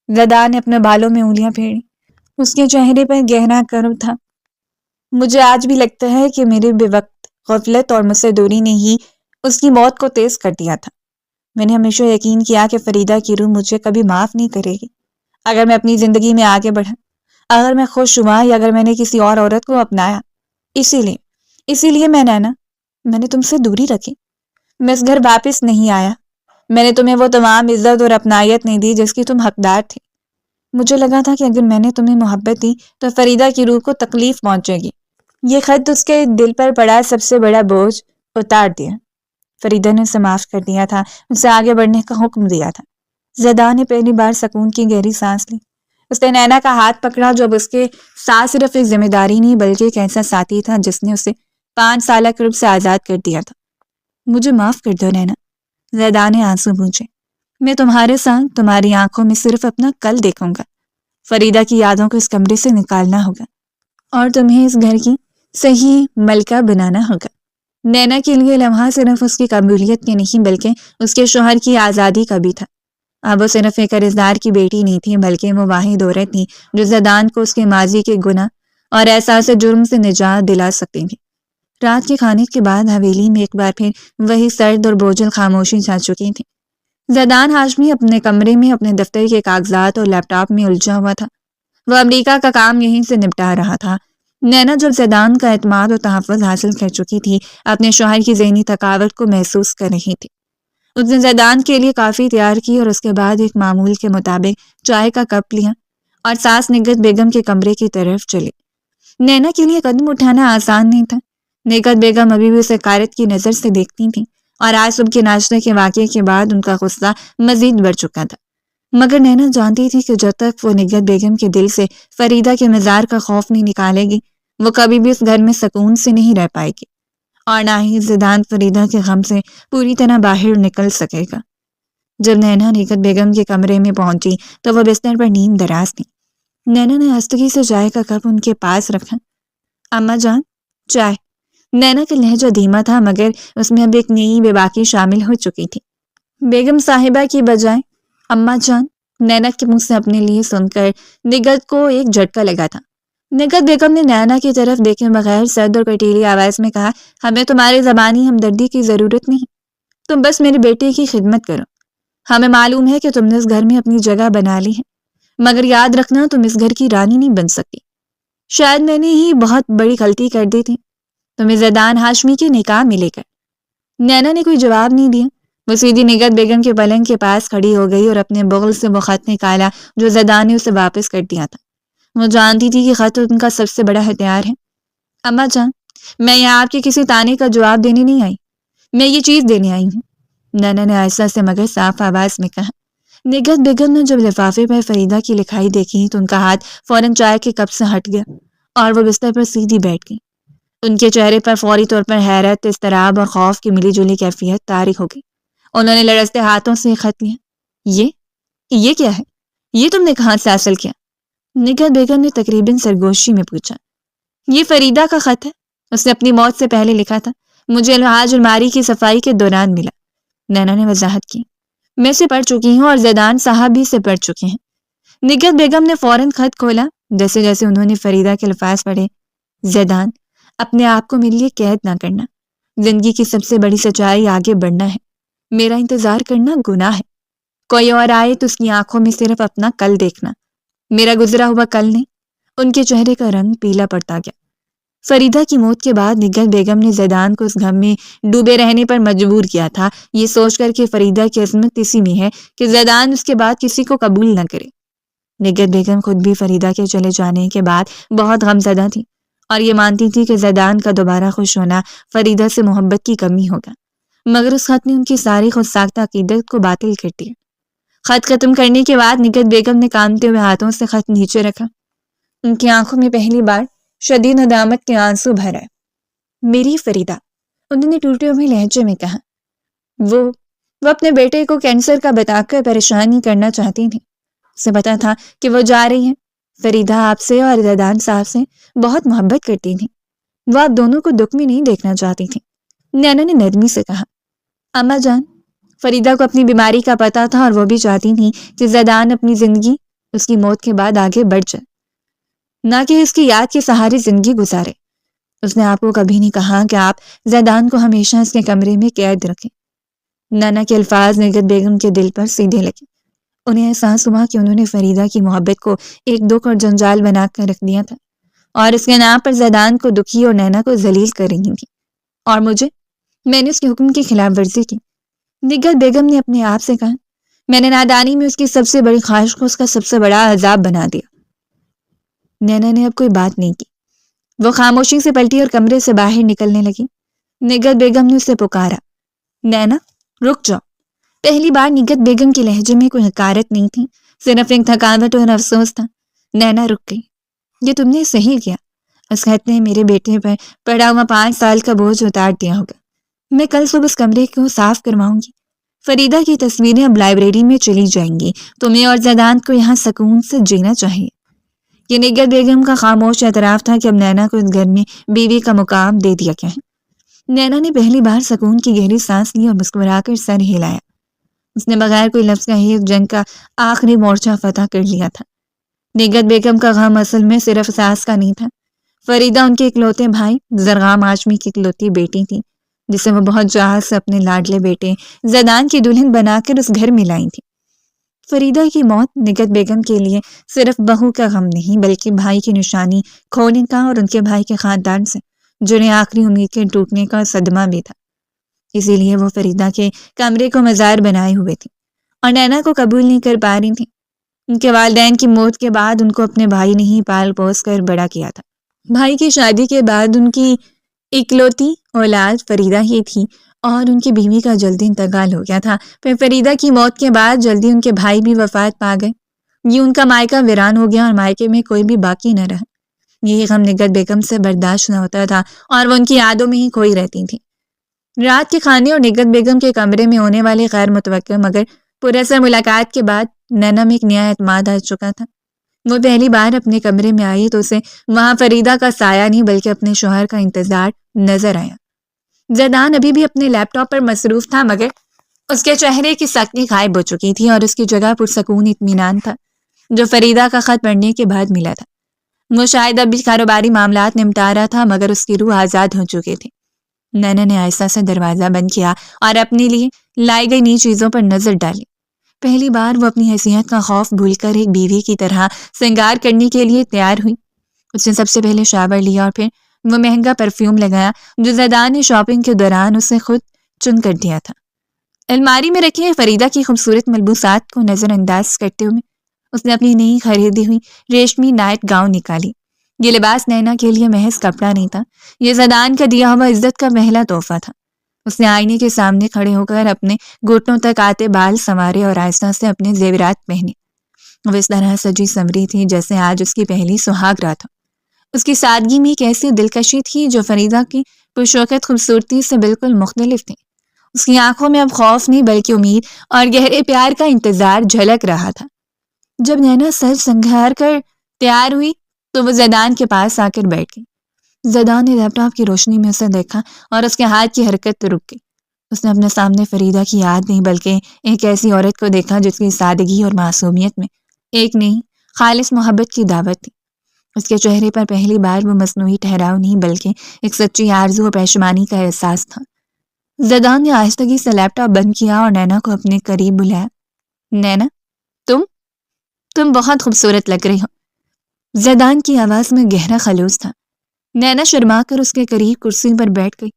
زیدان نے اپنے بالوں میں انگلیاں پھیری۔ اس کے چہرے پر گہرا کرب تھا۔ مجھے آج بھی لگتا ہے کہ میرے بے وقت غفلت اور مجھ سے دوری نے ہی اس کی موت کو تیز کر دیا تھا۔ میں نے ہمیشہ یقین کیا کہ فریدہ کی روح مجھے کبھی معاف نہیں کرے گی اگر میں اپنی زندگی میں آگے بڑھا، اگر میں خوش ہوا یا اگر میں نے کسی اور عورت کو اپنایا۔ اسی لیے میں نے تم سے دوری رکھی۔ میں اس گھر واپس نہیں آیا۔ میں نے تمہیں وہ تمام عزت اور اپنائیت نہیں دی جس کی تم حقدار تھی۔ مجھے لگا تھا کہ اگر میں نے تمہیں محبت دی تو فریدہ کی روح کو تکلیف پہنچے گی۔ یہ خط اس کے دل پر پڑا سب سے بڑا بوجھ اتار دیا۔ فریدہ نے اسے معاف کر دیا تھا، اسے آگے بڑھنے کا حکم دیا تھا۔ زیدان نے پہلی بار سکون کی گہری سانس لی۔ اس نے نینا کا ہاتھ پکڑا جو اب اس کے ساتھ صرف ایک ذمہ داری نہیں بلکہ ایک ایسا ساتھی تھا جس نے اسے 5 سالہ قرب سے آزاد کر دیا تھا۔ مجھے معاف کر دو نینا، زیدان نے آنسو پوچھے۔ میں تمہارے ساتھ تمہاری آنکھوں میں صرف اپنا کل دیکھوں گا۔ فریدہ کی یادوں کو اس کمرے سے نکالنا ہوگا اور تمہیں اس گھر کی صحیح ملکہ بنانا ہوگا۔ نینا کے لیے لمحہ صرف اس کی قبولیت کی نہیں بلکہ اس کے شوہر کی آزادی کا بھی تھا۔ اب وہ صرف ایک قرضدار کی بیٹی نہیں تھی بلکہ وہ واحد عورت تھی جو زیدان کو اس کے ماضی کے گناہ اور احساس جرم سے نجات دلا سکتی تھی۔ رات کے کھانے کے بعد حویلی میں ایک بار پھر وہی سرد اور بوجھل خاموشی چھا چکی تھی۔ زیدان ہاشمی اپنے کمرے میں اپنے دفتر کے کاغذات اور لیپ ٹاپ میں الجھا ہوا تھا۔ وہ امریکہ کا کام یہیں سے نپٹا رہا تھا۔ نینا جب زیدان کا اعتماد و تحفظ حاصل کر چکی تھی، اپنے شوہر کی ذہنی تھکاوٹ کو محسوس کر رہی تھی۔ اس نے زیدان کے لیے کافی تیار کی اور اس کے بعد ایک معمول کے مطابق چائے کا کپ لیا اور ساس نگہت بیگم کے کمرے کی طرف چلی۔ نینا کے لیے قدم اٹھانا آسان نہیں تھا۔ نگہت بیگم ابھی بھی اسے حقارت کی نظر سے دیکھتی تھیں اور آج صبح کے ناشتے کے واقعے کے بعد ان کا غصہ مزید بڑھ چکا تھا، مگر نینا جانتی تھی کہ جب تک وہ نگہت بیگم کے دل سے فریدہ کے مزار کا خوف نہیں نکالے گی، وہ کبھی بھی اس گھر میں سکون سے نہیں رہ پائے گی اور نہ ہی زیدان فریدہ کے غم سے پوری طرح باہر نکل سکے گا۔ جب نینا نگہت بیگم کے کمرے میں پہنچی تو وہ بستر پر نیم دراز تھی۔ نینا نے آہستگی سے چائے کا کپ ان کے پاس رکھا۔ اماں جان، چائے۔ نینا کا لہجہ دھیما تھا، مگر اس میں اب ایک نئی بے باکی شامل ہو چکی تھی۔ بیگم صاحبہ کی بجائے اماں جان، نینا کے منہ سے اپنے لیے سن کر نگہت کو ایک جھٹکا لگا تھا۔ نگہت بیگم نے نینا کی طرف دیکھے بغیر سرد اور کٹیلی آواز میں کہا، ہمیں تمہاری زبانی ہمدردی کی ضرورت نہیں، تم بس میرے بیٹے کی خدمت کرو۔ ہمیں معلوم ہے کہ تم نے اس گھر میں اپنی جگہ بنا لی ہے، مگر یاد رکھنا تم اس گھر کی رانی نہیں بن سکتی۔ شاید میں نے ہی بہت بڑی غلطی کر دی تھی تمہیں زیدان ہاشمی کے نکاح میں لے کر۔ نینا نے کوئی جواب نہیں دیا۔ وہ سیدھی نگہت بیگم کے پلنگ کے پاس کھڑی ہو گئی اور اپنے بغل سے وہ خط نکالا جو زیدان نے اسے واپس کر دیا تھا۔ وہ جانتی تھی کہ خط ان کا سب سے بڑا ہتھیار ہے۔ اماں جان، میں یہاں آپ کے کسی تانے کا جواب دینے نہیں آئی، میں یہ چیز دینے آئی ہوں، نینا نے آہستہ سے مگر صاف آواز میں کہا۔ نگہت بیگم نے جب لفافے پر فریدہ کی لکھائی دیکھی تو ان کا ہاتھ فوراً چائے کے کپ سے ہٹ گیا اور وہ بستر پر سیدھی بیٹھ گئی۔ ان کے چہرے پر فوری طور پر حیرت، اضطراب اور خوف کی ملی جلی کیفیت طاری ہو گئی۔ انہوں نے لرزتے ہاتھوں سے خط لیا۔ یہ کیا ہے؟ یہ تم نے کہاں سے حاصل کیا؟ نگہت بیگم نے تقریباً سرگوشی میں پوچھا۔ یہ فریدہ کا خط ہے، اس نے اپنی موت سے پہلے لکھا تھا، مجھے آج الماری کی صفائی کے دوران ملا، نینا نے وضاحت کی۔ میں اسے پڑھ چکی ہوں اور زیدان صاحب بھی اسے پڑھ چکے ہیں۔ نگہت بیگم نے فوراً خط کھولا۔ جیسے جیسے انہوں نے فریدہ کے الفاظ پڑھے، زیدان، اپنے آپ کو میرے لیے قید نہ کرنا، زندگی کی سب سے بڑی سچائی آگے بڑھنا ہے، میرا انتظار کرنا گناہ ہے، کوئی اور آئے تو اس کی آنکھوں میں صرف اپنا کل دیکھنا، میرا گزرا ہوا کل نہیں۔ ان کے چہرے کا رنگ پیلا پڑتا گیا۔ فریدہ کی موت کے بعد نگہت بیگم نے زیدان کو اس غم میں ڈوبے رہنے پر مجبور کیا تھا، یہ سوچ کر کہ فریدہ کی عظمت اسی میں ہے کہ زیدان اس کے بعد کسی کو قبول نہ کرے۔ نگہت بیگم خود بھی فریدہ کے چلے جانے کے بعد بہت غمزدہ تھی اور یہ مانتی تھی کہ زیدان کا دوبارہ خوش ہونا فریدہ سے محبت کی کمی ہوگا، مگر اس خط نے ان کی ساری خود ساختہ عقیدت کو باطل کر دیا۔ خط ختم کرنے کے بعد نگہت بیگم نے کانپتے ہوئے ہاتھوں سے خط نیچے رکھا۔ ان کی آنکھوں میں پہلی بار شدید ندامت کے آنسو بھر آئے۔ میری فریدہ، انہوں نے ٹوٹے ہوئے لہجے میں کہا۔ وہ اپنے بیٹے کو کینسر کا بتا کر پریشانی کرنا چاہتی تھی، اسے پتا تھا کہ وہ جا رہی ہیں۔ فریدہ آپ سے اور زیدان صاحب سے بہت محبت کرتی تھی، وہ آپ دونوں کو دکھ میں نہیں دیکھنا چاہتی تھی، نینا نے نرمی سے کہا۔ اماں جان، فریدہ کو اپنی بیماری کا پتا تھا اور وہ بھی چاہتی تھی کہ زیدان اپنی زندگی اس کی موت کے بعد آگے بڑھ جائے، نہ کہ اس کی یاد کے سہارے زندگی گزارے۔ اس نے آپ کو کبھی نہیں کہا کہ آپ زیدان کو ہمیشہ اس کے کمرے میں قید رکھیں۔ نینا کے الفاظ نگہت بیگم کے دل پر سیدھے لگے۔ انہیں احساس ہوا کہ انہوں نے فریدہ کی محبت کو ایک دکھ اور جنجال بنا کر رکھ دیا تھا اور اس کے نام پر زیدان کو دکھی اور نینا کو ذلیل کر رہی تھی، اور میں نے اس کے حکم کی خلاف ورزی کی۔ نگہت بیگم نے اپنے آپ سے کہا، میں نے نادانی میں اس کی سب سے بڑی خواہش کو اس کا سب سے بڑا عذاب بنا دیا۔ نینا نے اب کوئی بات نہیں کی، وہ خاموشی سے پلٹی اور کمرے سے باہر نکلنے لگی۔ نگہت بیگم نے اسے پکارا، نینا رک جاؤ۔ پہلی بار نگہت بیگم کے لہجے میں کوئی حقارت نہیں تھی، صرف ایک تھکاوٹ اور افسوس تھا۔ نینا رک گئی۔ یہ تم نے صحیح کیا، اس خط نے میرے بیٹے پر پڑا ہوا 5 سال کا بوجھ اتار دیا ہوگا۔ میں کل صبح اس کمرے کو صاف کرواؤں گی۔ فریدہ کی تصویریں اب لائبریری میں چلی جائیں گی، تمہیں اور زیدان کو یہاں سکون سے جینا چاہیے۔ یہ نگہت بیگم کا خاموش اعتراف تھا کہ اب نینا کو اس گھر میں بیوی کا مقام دے دیا گیا ہے۔ نینا نے پہلی بار سکون کی گہری سانس لی اور مسکرا کر سر ہلایا۔ اس نے بغیر کوئی لفظ کہے اس جنگ کا آخری مورچہ فتح کر لیا تھا۔ نگہت بیگم کا غم اصل میں صرف ساس کا نہیں تھا، فریدہ ان کے اکلوتے بھائی زرغام ہاشمی کی اکلوتی بیٹی تھی، جسے وہ بہت چاہت سے اپنے لاڈلے بیٹے زیدان کی دلہن بنا کر اس گھر میں لائی تھی۔ فریدہ کی موت نگہت بیگم کے لیے صرف بہو کا غم نہیں بلکہ بھائی کی نشانی کھونے کا اور ان کے بھائی کے خاندان سے جنہیں آخری امید کے ٹوٹنے کا صدمہ بھی تھا۔ اسی لیے وہ فریدہ کے کمرے کو مزار بنائے ہوئے تھی اور نینا کو قبول نہیں کر پا رہی تھی۔ ان کے والدین کی موت کے بعد ان کو اپنے بھائی نے ہی پال پوس کر بڑا کیا تھا۔ بھائی کی شادی کے بعد ان کی اکلوتی اولاد فریدہ ہی تھی اور ان کی بیوی کا جلدی انتقال ہو گیا تھا۔ پھر فریدہ کی موت کے بعد جلدی ان کے بھائی بھی وفات پا گئے۔ یہ ان کا مائکہ ویران ہو گیا اور مائکے میں کوئی بھی باقی نہ رہا۔ یہی غم نگہت بیگم سے برداشت نہ ہوتا تھا اور وہ ان کی یادوں میں ہی کھوئی رہتی تھی۔ رات کے کھانے اور نگہت بیگم کے کمرے میں ہونے والے غیر متوقع مگر پراثر ملاقات کے بعد نینا میں ایک نیا اعتماد آ چکا تھا۔ وہ پہلی بار اپنے کمرے میں آئی تو اسے وہاں فریدہ کا سایہ نہیں بلکہ اپنے شوہر کا انتظار نظر آیا۔ زیدان ابھی بھی اپنے لیپ ٹاپ پر مصروف تھا مگر اس کے چہرے کی سختی غائب ہو چکی تھی اور اس کی جگہ پرسکون اطمینان تھا جو فریدہ کا خط پڑھنے کے بعد ملا تھا۔ وہ شاید اب بھی کاروباری معاملات نمٹا رہا تھا مگر اس کی روح آزاد ہو چکی تھی۔ نینا نے آہستہ سے دروازہ بند کیا اور اپنے لیے لائی گئی نئی چیزوں پر نظر ڈالی۔ پہلی بار وہ اپنی حیثیت کا خوف بھول کر ایک بیوی کی طرح سنگار کرنے کے لیے تیار ہوئی۔ اس نے سب سے پہلے شاور لیا اور پھر وہ مہنگا پرفیوم لگایا جو زیدان نے شاپنگ کے دوران اسے خود چن کر دیا تھا۔ الماری میں رکھے فریدہ کی خوبصورت ملبوسات کو نظر انداز کرتے ہوئے اس نے اپنی نئی خریدی ہوئی ریشمی نائٹ گاؤن نکالی۔ یہ لباس نینا کے لیے محض کپڑا نہیں تھا، یہ زیدان کا دیا ہوا عزت کا پہلا تحفہ تھا۔ اس نے آئینے کے سامنے کھڑے ہو کر اپنے گھٹنوں تک آتے بال سنوارے اور آہستہ سے اپنے زیورات پہنے۔ وہ اس طرح سجی سنوری تھی جیسے آج اس کی پہلی سہاگ رات ہو۔ اس کی سادگی میں ایک ایسی دلکشی تھی جو فریدہ کی پرشوکت خوبصورتی سے بالکل مختلف تھی۔ اس کی آنکھوں میں اب خوف نہیں بلکہ امید اور گہرے پیار کا انتظار جھلک رہا تھا۔ جب نینا سر سنگھار کر تیار ہوئی تو وہ زیدان کے پاس آ کر بیٹھ گئی۔ زیدان نے لیپ ٹاپ کی روشنی میں اسے دیکھا اور اس کے ہاتھ کی حرکت رک گئی۔ اس نے اپنے سامنے فریدہ کی یاد نہیں بلکہ ایک ایسی عورت کو دیکھا جس کی سادگی اور معصومیت میں ایک نہیں خالص محبت کی دعوت تھی۔ اس کے چہرے پر پہلی بار وہ مصنوعی ٹھہراؤ نہیں بلکہ ایک سچی آرزو و پشیمانی کا احساس تھا۔ زیدان نے آہستگی سے لیپ ٹاپ بند کیا اور نینا کو اپنے قریب بلایا۔ نینا، تم بہت خوبصورت لگ رہی ہو۔ زیدان کی آواز میں گہرا خلوص تھا۔ نینا شرما کر اس کے قریب کرسی پر بیٹھ گئی۔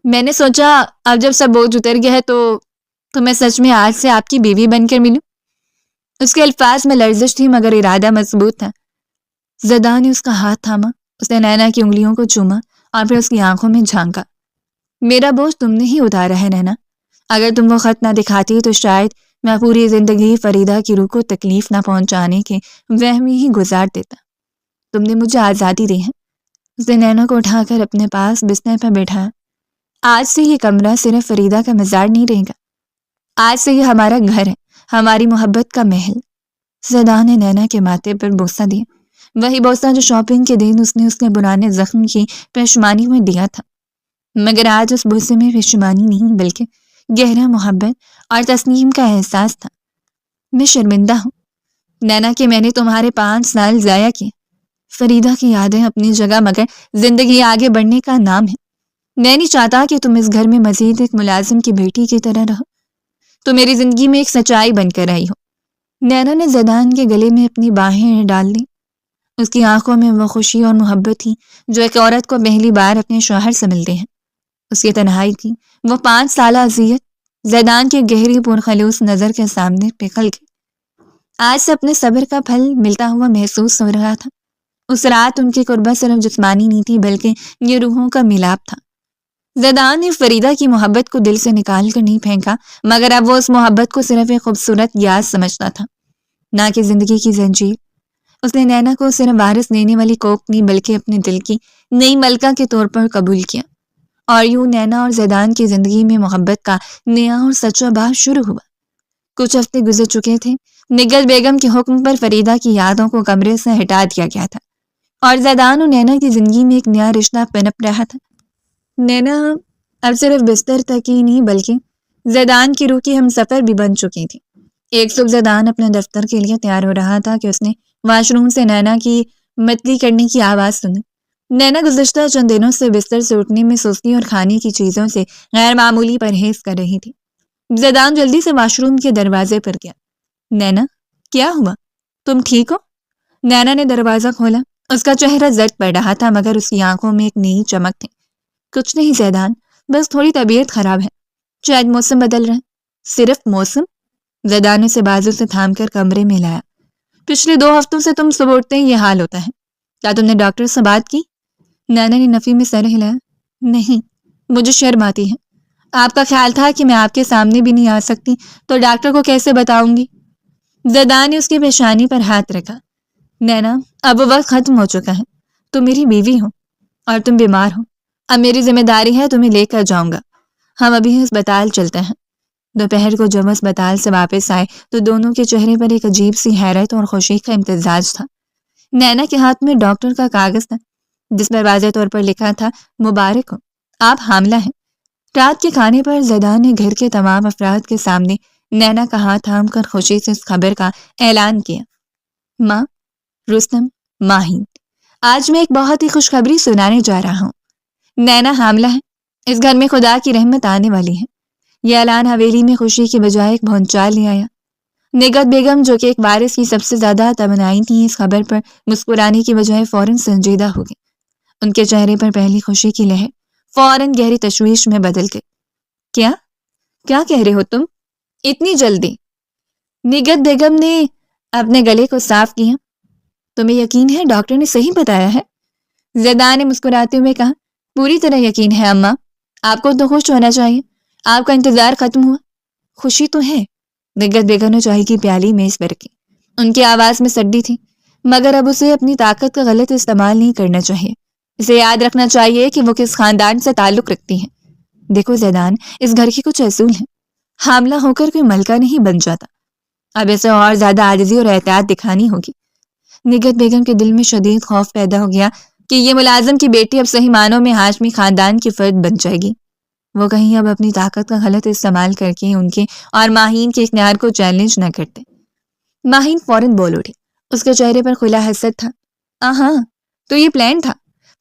میں نے سوچا اب جب سب بوجھ اتر گیا ہے تو میں سچ میں آج سے آپ کی بیوی بن کر ملوں۔ اس کے الفاظ میں لرزش تھی مگر ارادہ مضبوط تھا۔ زیدان نے اس کا ہاتھ تھاما، اس نے نینا کی انگلیوں کو چوما اور پھر اس کی آنکھوں میں جھانکا۔ میرا بوجھ تم نے ہی اتارا ہے نینا، اگر تم وہ خط نہ دکھاتی تو شاید میں پوری زندگی فریدہ کی روح کو تکلیف نہ پہنچانے کے وہم میں ہی گزار دیتا۔ تم نے مجھے آزادی دی ہے۔ اس نے نینا کو اٹھا کر اپنے پاس بستر پر بیٹھایا۔ آج سے یہ کمرہ صرف فریدہ کا مزار نہیں رہے گا، آج سے یہ ہمارا گھر ہے، ہماری محبت کا محل۔ زیدان نے نینا کے ماتھے پر بوسہ دیا، وہی بوسہ جو شاپنگ کے دن اس نے اس کے پرانے زخم کی پشیمانی میں دیا تھا۔ مگر آج اس بوسے میں پشیمانی نہیں بلکہ گہرا محبت اور تسلیم کا احساس تھا۔ میں شرمندہ ہوں نینا کہ میں نے تمہارے 5 سال ضائع کیے۔ فریدہ کی یادیں اپنی جگہ مگر زندگی آگے بڑھنے کا نام ہے۔ میں نہیں چاہتا کہ تم اس گھر میں مزید ایک ملازم کی بیٹی کی طرح رہو، تو میری زندگی میں ایک سچائی بن کر آئی ہو۔ نینا نے زیدان کے گلے میں اپنی باہیں ڈال دی۔ اس کی آنکھوں میں وہ خوشی اور محبت تھی جو ایک عورت کو پہلی بار اپنے شوہر سے ملتے ہیں۔ اس کی تنہائی تھی، وہ 5 سالہ اذیت زیدان کی گہری پرخلوص نظر کے سامنے پگھل گئی۔ آج سے اپنے صبر کا پھل ملتا ہوا محسوس ہو رہا تھا۔ اس رات ان کی قربت صرف جسمانی نہیں تھی بلکہ یہ روحوں کا ملاپ تھا۔ زیدان نے فریدہ کی محبت کو دل سے نکال کر نہیں پھینکا مگر اب وہ اس محبت کو صرف ایک خوبصورت یاد سمجھتا تھا، نہ کہ زندگی کی زنجیر۔ اس نے نینا کو صرف وارث دینے والی کوکھ نہیں بلکہ اپنے دل کی نئی ملکہ کے طور پر قبول کیا، اور یوں نینا اور زیدان کی زندگی میں محبت کا نیا اور سچا باب شروع ہوا۔ کچھ ہفتے گزر چکے تھے۔ نگہت بیگم کے حکم پر فریدہ کی یادوں کو کمرے سے ہٹا دیا گیا تھا اور زیدان اور نینا کی زندگی میں ایک نیا رشتہ پنپ رہا تھا۔ نینا اب صرف بستر تک ہی نہیں بلکہ زیدان کی روح کی ہم سفر بھی بن چکی تھی۔ ایک صبح زیدان اپنے دفتر کے لیے تیار ہو رہا تھا کہ اس نے واش روم سے نینا کی متلی کرنے کی آواز سنی۔ نینا گزشتہ چند دنوں سے بستر سے اٹھنے میں سستی اور کھانے کی چیزوں سے غیر معمولی پرہیز کر رہی تھی۔ زیدان جلدی سے واش روم کے دروازے پر گیا۔ نینا کیا ہوا؟ تم ٹھیک ہو؟ نینا نے دروازہ کھولا۔ اس کا چہرہ زرد پڑ رہا تھا مگر اس کی آنکھوں میں ایک نئی چمک تھی۔ کچھ نہیں زیدان، بس تھوڑی طبیعت خراب ہے، شاید موسم بدل رہا ہے۔ صرف موسم؟ زیدان نے اسے بازو سے تھام کر کمرے میں لایا۔ پچھلے 2 ہفتوں سے تم صبح اٹھتے ہی یہ حال ہوتا ہے، کیا تم نے ڈاکٹر سے بات کی؟ نینا نے نفی میں سر ہلایا۔ نہیں، مجھے شرم آتی ہے، آپ کا خیال تھا کہ میں آپ کے سامنے بھی نہیں آ سکتی تو ڈاکٹر کو کیسے بتاؤں گی؟ زیدان نے اس کی پیشانی پر ہاتھ رکھا۔ نینا، اب وہ وقت ختم ہو چکا ہے، تم میری بیوی ہو اور تم بیمار ہو، اب میری ذمہ داری ہے تمہیں لے کر جاؤں گا، ہم ابھی ہسپتال چلتے ہیں۔ دوپہر کو جب ہسپتال سے واپس آئے تو دونوں کے چہرے پر ایک عجیب سی حیرت اور خوشی کا امتزاج تھا۔ نینا کے ہاتھ میں ڈاکٹر کا کاغذ تھا جس پر واضح طور پر لکھا تھا مبارک ہو، آپ حاملہ ہیں۔ رات کے کھانے پر زیدان نے گھر کے تمام افراد کے سامنے نینا کا ہاتھ تھام کر خوشی سے اس خبر کا اعلان کیا۔ ماں، رستم، ماہین، آج میں ایک بہت ہی خوشخبری سنانے جا رہا ہوں۔ نینا حاملہ ہے، اس گھر میں خدا کی رحمت آنے والی ہے۔ یہ اعلان حویلی میں خوشی کی بجائے ایک بھونچال لے آیا۔ نگہت بیگم جو کہ ایک وارث کی سب سے زیادہ تمنائی تھی، اس خبر پر مسکرانے کی بجائے فوراً سنجیدہ ہو گئی۔ ان کے چہرے پر پہلی خوشی کی لہر فوراً گہری تشویش میں بدل گئی۔ کیا کہہ رہے ہو تم؟ اتنی جلدی؟ نگہت بیگم نے اپنے گلے کو صاف کیا۔ تمہیں یقین ہے ڈاکٹر نے صحیح بتایا ہے؟ زیدان نے مسکراتے ہوئے کہا۔ پوری طرح یقین ہے اماں، آپ کو تو خوش ہونا چاہیے، آپ کا انتظار ختم ہوا۔ خوشی تو ہے۔ نگہت بیگم نے چائے کی پیالی میز پر رکھی۔ ان کی آواز میں سردی تھی، مگر اب اسے اپنی طاقت کا غلط استعمال نہیں کرنا چاہیے۔ اسے یاد رکھنا چاہیے کہ وہ کس خاندان سے تعلق رکھتی ہیں۔ دیکھو زیدان، اس گھر کے کچھ اصول ہیں، حاملہ ہو کر کوئی ملکہ نہیں بن جاتا۔ اب اسے اور زیادہ عاجزی اور احتیاط دکھانی ہوگی۔ نگہت بیگم کے دل میں شدید خوف پیدا ہو گیا کہ یہ ملازم کی بیٹی اب صحیح معنوں میں ہاشمی خاندان کی فرد بن جائے گی۔ وہ کہیں اب اپنی طاقت کا غلط استعمال کر کے ان کے اور ماہین کے اختیار کو چیلنج نہ کرتے۔ ماہین فوراً بول اٹھی، اس کے چہرے پر کھلا حسد تھا۔ ہاں، تو یہ پلان تھا،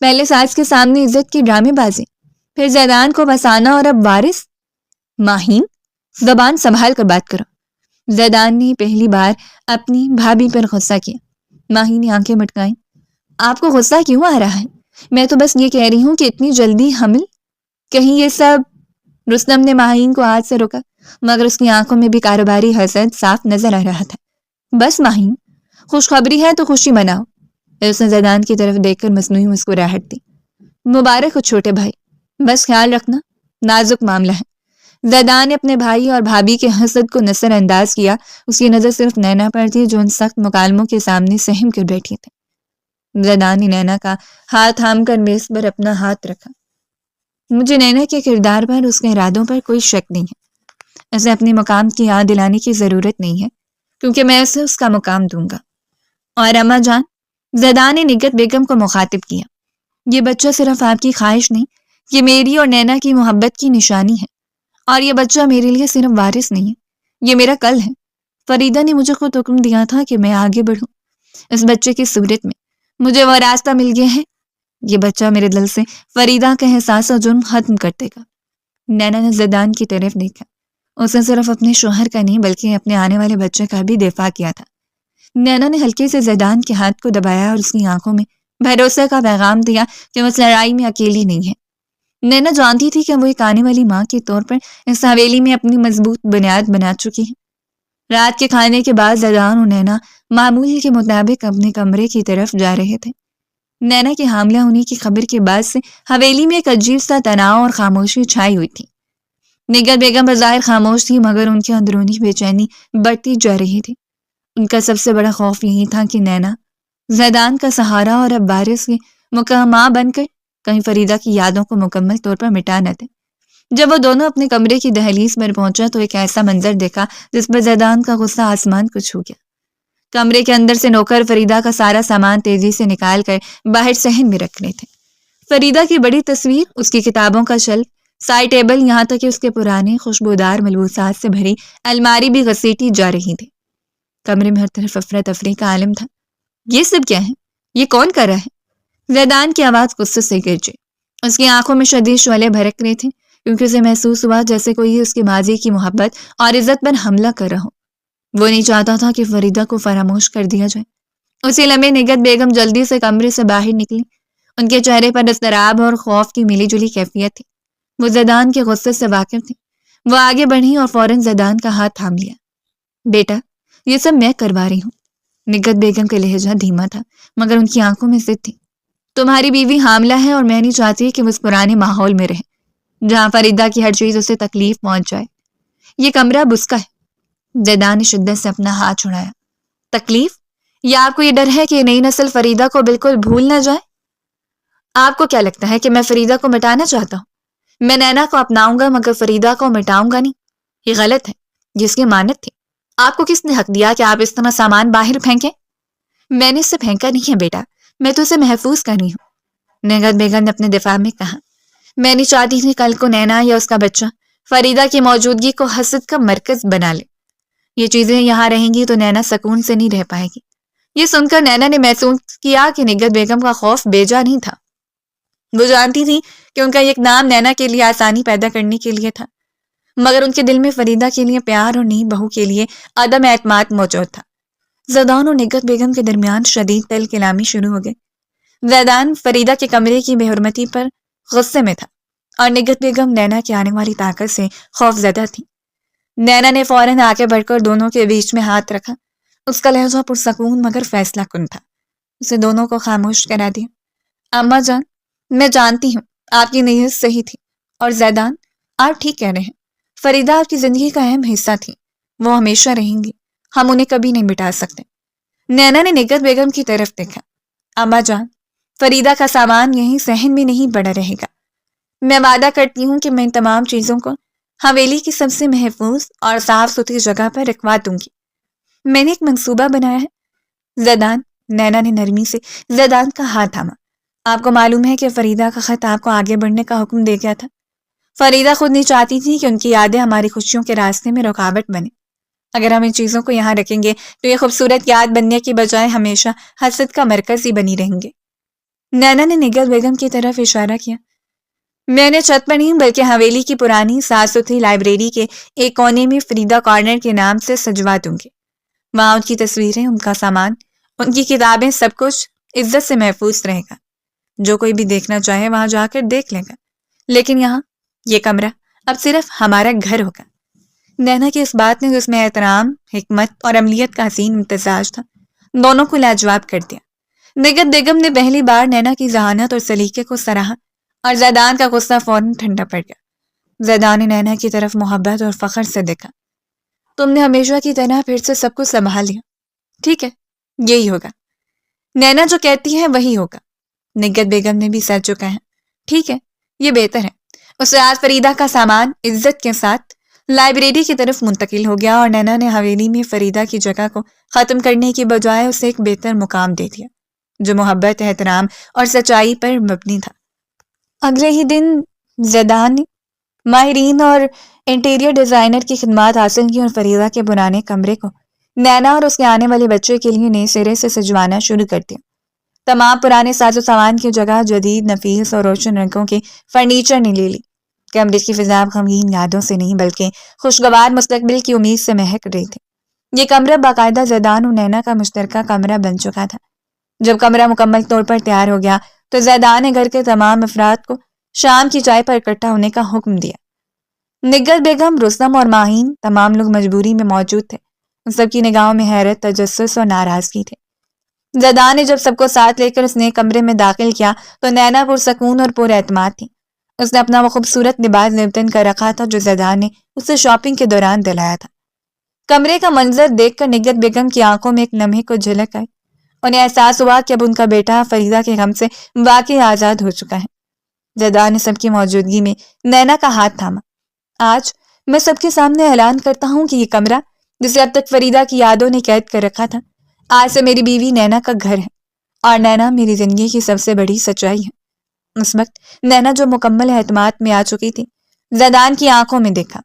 پہلے ساس کے سامنے عزت کی ڈرامے بازی، پھر زیدان کو بسانا اور اب وارث۔ ماہین، زبان سنبھال کر بات کرو۔ زیدان نے پہلی بار اپنی بھابھی پر غصہ کیا۔ ماہین نے آنکھیں مٹکائیں۔ آپ کو غصہ کیوں آ رہا ہے؟ میں تو بس یہ کہہ رہی ہوں کہ اتنی جلدی حمل؟ کہیں یہ سب؟ رستم نے ماہین کو ہاتھ سے روکا، مگر اس کی آنکھوں میں بھی کاروباری حسد صاف نظر آ رہا تھا۔ بس ماہین، خوشخبری ہے تو خوشی مناؤ۔ اس نے زیدان کی طرف دیکھ کر مصنوعی مسکراہٹ دی۔ مبارک ہو چھوٹے بھائی، بس خیال رکھنا، نازک معاملہ ہے۔ زیدان نے اپنے بھائی اور بھابھی کے حسد کو نظر انداز کیا۔ اس کی نظر صرف نینا پر تھی جو ان سخت مکالموں کے سامنے سہم کر بیٹھی تھی۔ زیدان نے نینا کا ہاتھ تھام کر میز پر اپنا ہاتھ رکھا۔ مجھے نینا کے کردار پر، اس کے ارادوں پر کوئی شک نہیں ہے۔ اسے اپنے مقام کی یاد دلانے کی ضرورت نہیں ہے کیونکہ میں اسے اس کا مقام دوں گا۔ اور اماں جان، زیدان نے نگہت بیگم کو مخاطب کیا، یہ بچہ صرف آپ کی خواہش نہیں، یہ میری اور نینا کی محبت کی نشانی ہے، اور یہ بچہ میرے لیے صرف وارث نہیں ہے، یہ میرا کل ہے۔ فریدہ نے مجھے خود حکم دیا تھا کہ میں آگے بڑھوں، اس بچے کی صورت میں مجھے وہ راستہ مل گیا ہے۔ یہ بچہ میرے دل سے فریدہ کا احساس اور جرم ختم کر دے گا۔ نینا نے زیدان کی طرف دیکھا۔ اس نے صرف اپنے شوہر کا نہیں بلکہ اپنے آنے والے بچے کا بھی دفاع کیا تھا۔ نینا نے ہلکے سے زیدان کے ہاتھ کو دبایا اور اس کی آنکھوں میں بھروسے کا پیغام دیا کہ وہ اس لڑائی میں اکیلی نہیں ہے۔ نینا جانتی تھی کہ وہ ایک آنے والی ماں کے طور پر اس حویلی میں اپنی مضبوط بنیاد بنا چکی ہے۔ رات کے کھانے کے بعد زیدان اور نینا معمول کے مطابق اپنے کمرے کی طرف جا رہے تھے۔ نینا کے حاملہ ہونے کی خبر کے بعد سے حویلی میں ایک عجیب سا تناؤ اور خاموشی چھائی ہوئی تھی۔ نگہت بیگم بظاہر خاموش تھی مگر ان کی اندرونی بے چینی بڑھتی جا رہی تھی۔ ان کا سب سے بڑا خوف یہی تھا کہ نینا زیدان کا سہارا اور اب وارث کی ماں بن کر کہیں فریدہ کی یادوں کو مکمل طور پر مٹا نہ دے۔ جب وہ دونوں اپنے کمرے کی دہلیز پر پہنچا تو ایک ایسا منظر دیکھا جس پر زیدان کا غصہ آسمان کو چھو گیا۔ کمرے کے اندر سے نوکر فریدہ کا سارا سامان تیزی سے نکال کر باہر صحن میں رکھ رہے تھے۔ فریدہ کی بڑی تصویر، اس کی کتابوں کا شیلف، سائڈ ٹیبل، یہاں تک کہ اس کے پرانے خوشبودار ملبوسات سے بھری الماری بھی گھسیٹی جا رہی تھی۔ کمرے میں ہر طرف افراتفری کا عالم تھا۔ یہ سب کیا ہے؟ یہ کون کر رہا ہے؟ زیدان کی آواز غصے سے گرجی۔ اس کی آنکھوں میں شدید شعلے بھڑک رہے تھے کیونکہ اسے محسوس ہوا جیسے کوئی اس کے ماضی کی محبت اور عزت پر حملہ کر رہا ہو۔ وہ نہیں چاہتا تھا کہ فریدہ کو فراموش کر دیا جائے۔ اسی لمحے نگہت بیگم جلدی سے کمرے سے باہر نکلی۔ ان کے چہرے پر اضطراب اور خوف کی ملی جلی کیفیت تھی۔ وہ زیدان کے غصے سے واقف تھی۔ وہ آگے بڑھی اور فوراً زیدان کا ہاتھ تھام لیا۔ بیٹا، یہ سب میں کروا رہی ہوں۔ نگہت بیگم کا لہجہ دھیما تھا مگر ان کی آنکھوں میں ضد تھی۔ تمہاری بیوی حاملہ ہے اور میں نہیں چاہتی کہ وہ اس پرانے ماحول میں رہے جہاں فریدہ کی ہر چیز اسے تکلیف پہنچ جائے۔ یہ کمرہ اب اس کا ہے۔ زیدان نے شدت سے اپنا ہاتھ چھڑایا۔ تکلیف؟ یا آپ کو یہ ڈر ہے کہ نئی نسل فریدہ کو بالکل بھول نہ جائے؟ آپ کو کیا لگتا ہے کہ میں فریدہ کو مٹانا چاہتا ہوں؟ میں نینا کو اپناؤں گا مگر فریدہ کو مٹاؤں گا نہیں۔ یہ غلط ہے، جس کی مانت تھی۔ آپ کو کس نے حق دیا کہ آپ اس طرح سامان باہر پھینکیں؟ میں نے اسے پھینکا نہیں ہے بیٹا، میں تو اسے محفوظ کر رہی ہوں۔ نگہت بیگم نے اپنے دفاع میں کہا، میں نہیں چاہتی تھی کل کو نینا یا اس کا بچہ فریدہ کی موجودگی کو حسد کا مرکز بنا لے۔ یہ چیزیں یہاں رہیں گی تو نینا سکون سے نہیں رہ پائے گی۔ یہ سن کر نینا نے محسوس کیا کہ نگہت بیگم کا خوف بیجا نہیں تھا۔ وہ جانتی تھی کہ ان کا ایک نام نینا کے لیے آسانی پیدا کرنے کے لیے تھا مگر ان کے دل میں فریدہ کے لیے پیار اور نئی بہو کے لیے عدم اعتماد موجود تھا۔ زیدان اور نگہت بیگم کے درمیان شدید دل کلامی شروع ہو گئی۔ زیدان فریدہ کے کمرے کی بے حرمتی پر غصے میں تھا اور نگہت بیگم نینا کی آنے والی طاقت سے خوف زدہ تھی۔ نینا نے فوراً آگے بڑھ کر دونوں کے بیچ میں ہاتھ رکھا۔ اس کا لہجہ پرسکون مگر فیصلہ کن تھا۔ اسے دونوں کو خاموش کرا دیا۔ اماں جان، میں جانتی ہوں آپ کی نیت صحیح تھی اور زیدان، آپ ٹھیک کہہ رہے ہیں۔ فریدہ آپ کی زندگی کا اہم حصہ تھی، وہ ہمیشہ رہیں گی، ہم انہیں کبھی نہیں مٹا سکتے۔ نینا نے نگہت بیگم کی طرف دیکھا۔ اماں جان، فریدہ کا سامان یہیں صحن میں نہیں پڑا رہے گا۔ میں وعدہ کرتی ہوں کہ میں ان تمام چیزوں کو حویلی کی سب سے محفوظ اور صاف ستھری جگہ پر رکھوا دوں گی۔ میں نے ایک منصوبہ بنایا ہے۔ زیدان، نینا نے نرمی سے زیدان کا ہاتھ تھاما۔ آپ کو معلوم ہے کہ فریدہ کا خط آپ کو آگے بڑھنے کا حکم دے گیا تھا۔ فریدہ خود نہیں چاہتی تھی کہ ان کی یادیں ہماری خوشیوں کے راستے میں رکاوٹ بنے۔ اگر ہم ان چیزوں کو یہاں رکھیں گے تو یہ خوبصورت یاد بننے کی بجائے ہمیشہ حسد کا مرکز ہی بنی رہیں گے۔ نینا نے نگہت بیگم کی طرف اشارہ کیا۔ میں نے چھت پر نہیں بلکہ حویلی کی پرانی صاف ستھری لائبریری کے ایک کونے میں فریدہ کارنر کے نام سے سجوا دوں گی۔ وہاں ان کی تصویریں، ان کا سامان، ان کی کتابیں، سب کچھ عزت سے محفوظ رہے گا۔ جو کوئی بھی دیکھنا چاہے وہاں جا کر دیکھ لے گا، لیکن یہاں یہ کمرہ اب صرف ہمارا گھر ہوگا۔ نینا کی اس بات نے جس میں احترام، حکمت اور عملیت کا حسین امتزاج تھا، دونوں کو لاجواب کر دیا۔ نگہت بیگم نے پہلی بار نینا کی ذہانت اور سلیقے کو سراہا اور زیدان کا غصہ فوراً ٹھنڈا پڑ گیا۔ زیدان نے نینا کی طرف محبت اور فخر سے دیکھا۔ تم نے ہمیشہ کی طرح پھر سے سب کچھ سنبھال لیا، ٹھیک ہے، یہی ہوگا۔ نینا جو کہتی ہے وہی ہوگا۔ نگہت بیگم نے بھی سر چکا ہے۔ ٹھیک ہے، یہ بہتر ہے۔ اس رات فریدہ کا سامان عزت کے ساتھ لائبریری کی طرف منتقل ہو گیا اور نینا نے حویلی میں فریدہ کی جگہ کو ختم کرنے کی بجائے اسے ایک بہتر مقام دے دیا جو محبت، احترام اور سچائی پر مبنی تھا۔ اگلے ہی دن زیدان نے ماہرین اور انٹیریئر ڈیزائنر کی خدمات حاصل کی اور فریدہ کے پرانے کمرے کو نینا اور اس کے آنے والے بچے کے لیے نئے سرے سے سجوانا شروع کر دیا۔ تمام پرانے ساز و سامان کی جگہ جدید، نفیس اور روشن رنگوں کے فرنیچر نے لے لی۔ کمرے کی فضا غمگین یادوں سے نہیں بلکہ خوشگوار مستقبل کی امید سے مہک رہی تھی۔ یہ کمرہ باقاعدہ زیدان اور نینا کا مشترکہ کمرہ بن چکا تھا۔ جب کمرہ مکمل طور پر تیار ہو گیا تو زیدان نے گھر کے تمام افراد کو شام کی چائے پر اکٹھا ہونے کا حکم دیا۔ نگہت بیگم، رستم اور ماہین تمام لوگ مجبوری میں موجود تھے۔ ان سب کی نگاہوں میں حیرت، تجسس اور ناراضگی تھے۔ زیدان نے جب سب کو ساتھ لے کر اس نئے کمرے میں داخل کیا تو نینا پرسکون اور پر اعتماد تھی۔ اس نے اپنا وہ خوبصورت لباس لپٹن کر رکھا تھا جو زیدان نے اسے شاپنگ کے دوران دلایا تھا۔ کمرے کا منظر دیکھ کر نگہت بیگم کی آنکھوں میں ایک لمحے کو جھلک آئی۔ انہیں احساس ہوا کہ اب ان کا بیٹا فریدہ کے غم سے واقعی آزاد ہو چکا ہے۔ زیدان نے سب کی موجودگی میں نینا کا ہاتھ تھاما۔ آج میں سب کے سامنے اعلان کرتا ہوں کہ یہ کمرہ جسے اب تک فریدہ کی یادوں نے قید کر رکھا تھا، آج سے میری بیوی نینا کا گھر ہے اور نینا میری زندگی کی سب سے بڑی سچائی ہے۔ اس وقت نینا جو مکمل اعتماد میں آ چکی تھی، زیدان کی آنکھوں میں دیکھا۔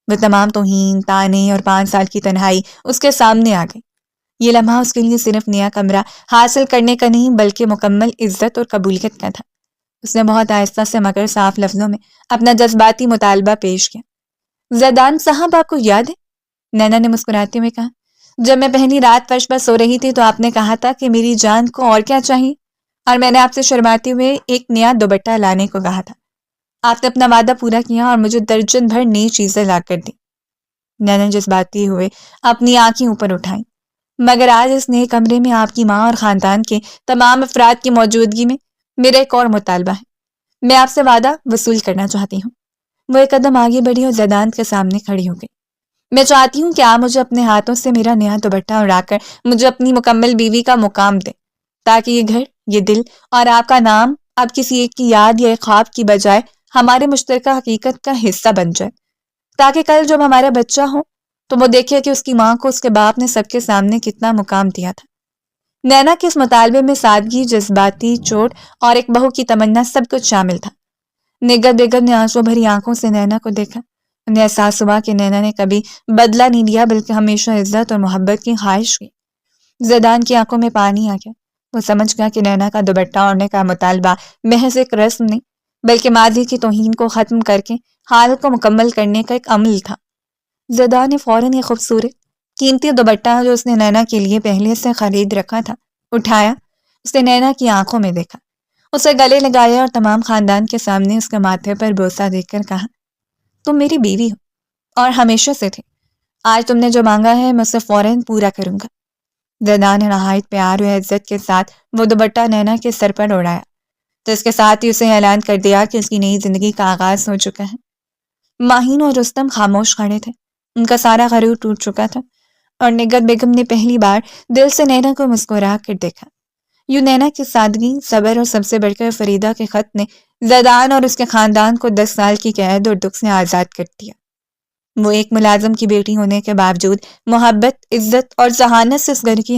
وہ تمام توہین، طعنے اور 5 سال کی تنہائی اس کے سامنے آ گئی۔ یہ لمحہ اس کے لیے صرف نیا کمرہ حاصل کرنے کا نہیں بلکہ مکمل عزت اور قبولیت کا تھا۔ اس نے بہت آہستہ سے مگر صاف لفظوں میں اپنا جذباتی مطالبہ پیش کیا۔ زیدان صاحب، آپ کو یاد ہے؟ نینا نے مسکراتے ہوئے کہا، جب میں پہلی رات فرش پر سو رہی تھی تو آپ نے کہا تھا کہ میری جان کو اور کیا چاہیے، اور میں نے آپ سے شرماتے ہوئے ایک نیا دوپٹہ لانے کو کہا تھا۔ آپ نے اپنا وعدہ پورا کیا اور مجھے درجن بھر نئی چیزیں لا کر دی۔ نینا جذباتی ہوئے اپنی آنکھیں اوپر اٹھائیں۔ مگر آج اس نئے کمرے میں آپ کی ماں اور خاندان کے تمام افراد کی موجودگی میں میرا ایک اور مطالبہ ہے۔ میں آپ سے وعدہ وصول کرنا چاہتی ہوں۔ وہ ایک قدم آگے بڑھی اور زیدان کے سامنے کھڑی ہو گئی۔ میں چاہتی ہوں کہ آپ مجھے اپنے ہاتھوں سے میرا نیا دوپٹہ اڑا کر مجھے اپنی مکمل بیوی کا مقام دیں، تاکہ یہ گھر، یہ دل اور آپ کا نام اب کسی ایک کی یاد یا ایک خواب کی بجائے ہمارے مشترکہ حقیقت کا حصہ بن جائے، تاکہ کل جب ہمارا بچہ ہو تو وہ دیکھے کہ اس کی ماں کو اس کے باپ نے سب کے سامنے کتنا مقام دیا تھا۔ نینا کے اس مطالبے میں سادگی، جذباتی چوٹ اور ایک بہو کی تمنا سب کچھ شامل تھا۔ نگر بیگم نے آنسو بھری آنکھوں سے نینا کو دیکھا۔ انہیں احساس ہوا کہ نینا نے کبھی بدلہ نہیں لیا، بلکہ ہمیشہ عزت اور محبت کی خواہش کی۔ زیدان کی آنکھوں میں پانی آ گیا۔ وہ سمجھ گیا کہ نینا کا دوپٹہ اوڑھنے کا مطالبہ محض ایک رسم نہیں، بلکہ ماضی کی توہین کو ختم کر کے حال کو مکمل کرنے کا ایک عمل تھا۔ زیدان نے فوراً یہ خوبصورت قیمتی دوپٹہ جو اس نے نینا کے لیے پہلے سے خرید رکھا تھا اٹھایا۔ اس نے نینا کی آنکھوں میں دیکھا، اسے گلے لگایا اور تمام خاندان کے سامنے اس کے ماتھے پر بوسہ دے کر کہا، تم میری بیوی ہو اور ہمیشہ سے تھے۔ آج تم نے جو مانگا ہے میں اسے فوراً پورا کروں گا۔ زیدان نے نہایت پیار و عزت کے ساتھ وہ دوپٹہ نینا کے سر پر اڑایا، تو اس کے ساتھ ہی اسے اعلان کر دیا کہ اس کی نئی زندگی کا آغاز ہو چکا ہے۔ ماہین اور رستم خاموش کھڑے تھے۔ ان کا سارا غرور ٹوٹ چکا تھا، اور نگر بیگم نے پہلی بار دل سے نینا کو مسکرا کر دیکھا۔ یوں نینا کی سادگی، صبر اور سب سے بڑھ کر فریدہ کے خط نے زیدان اور اس کے خاندان کو 10 سال کی قید اور دکھ سے آزاد کر دیا۔ وہ ایک ملازم کی بیٹی ہونے کے باوجود محبت، عزت اور ذہانت سے اس گھر کی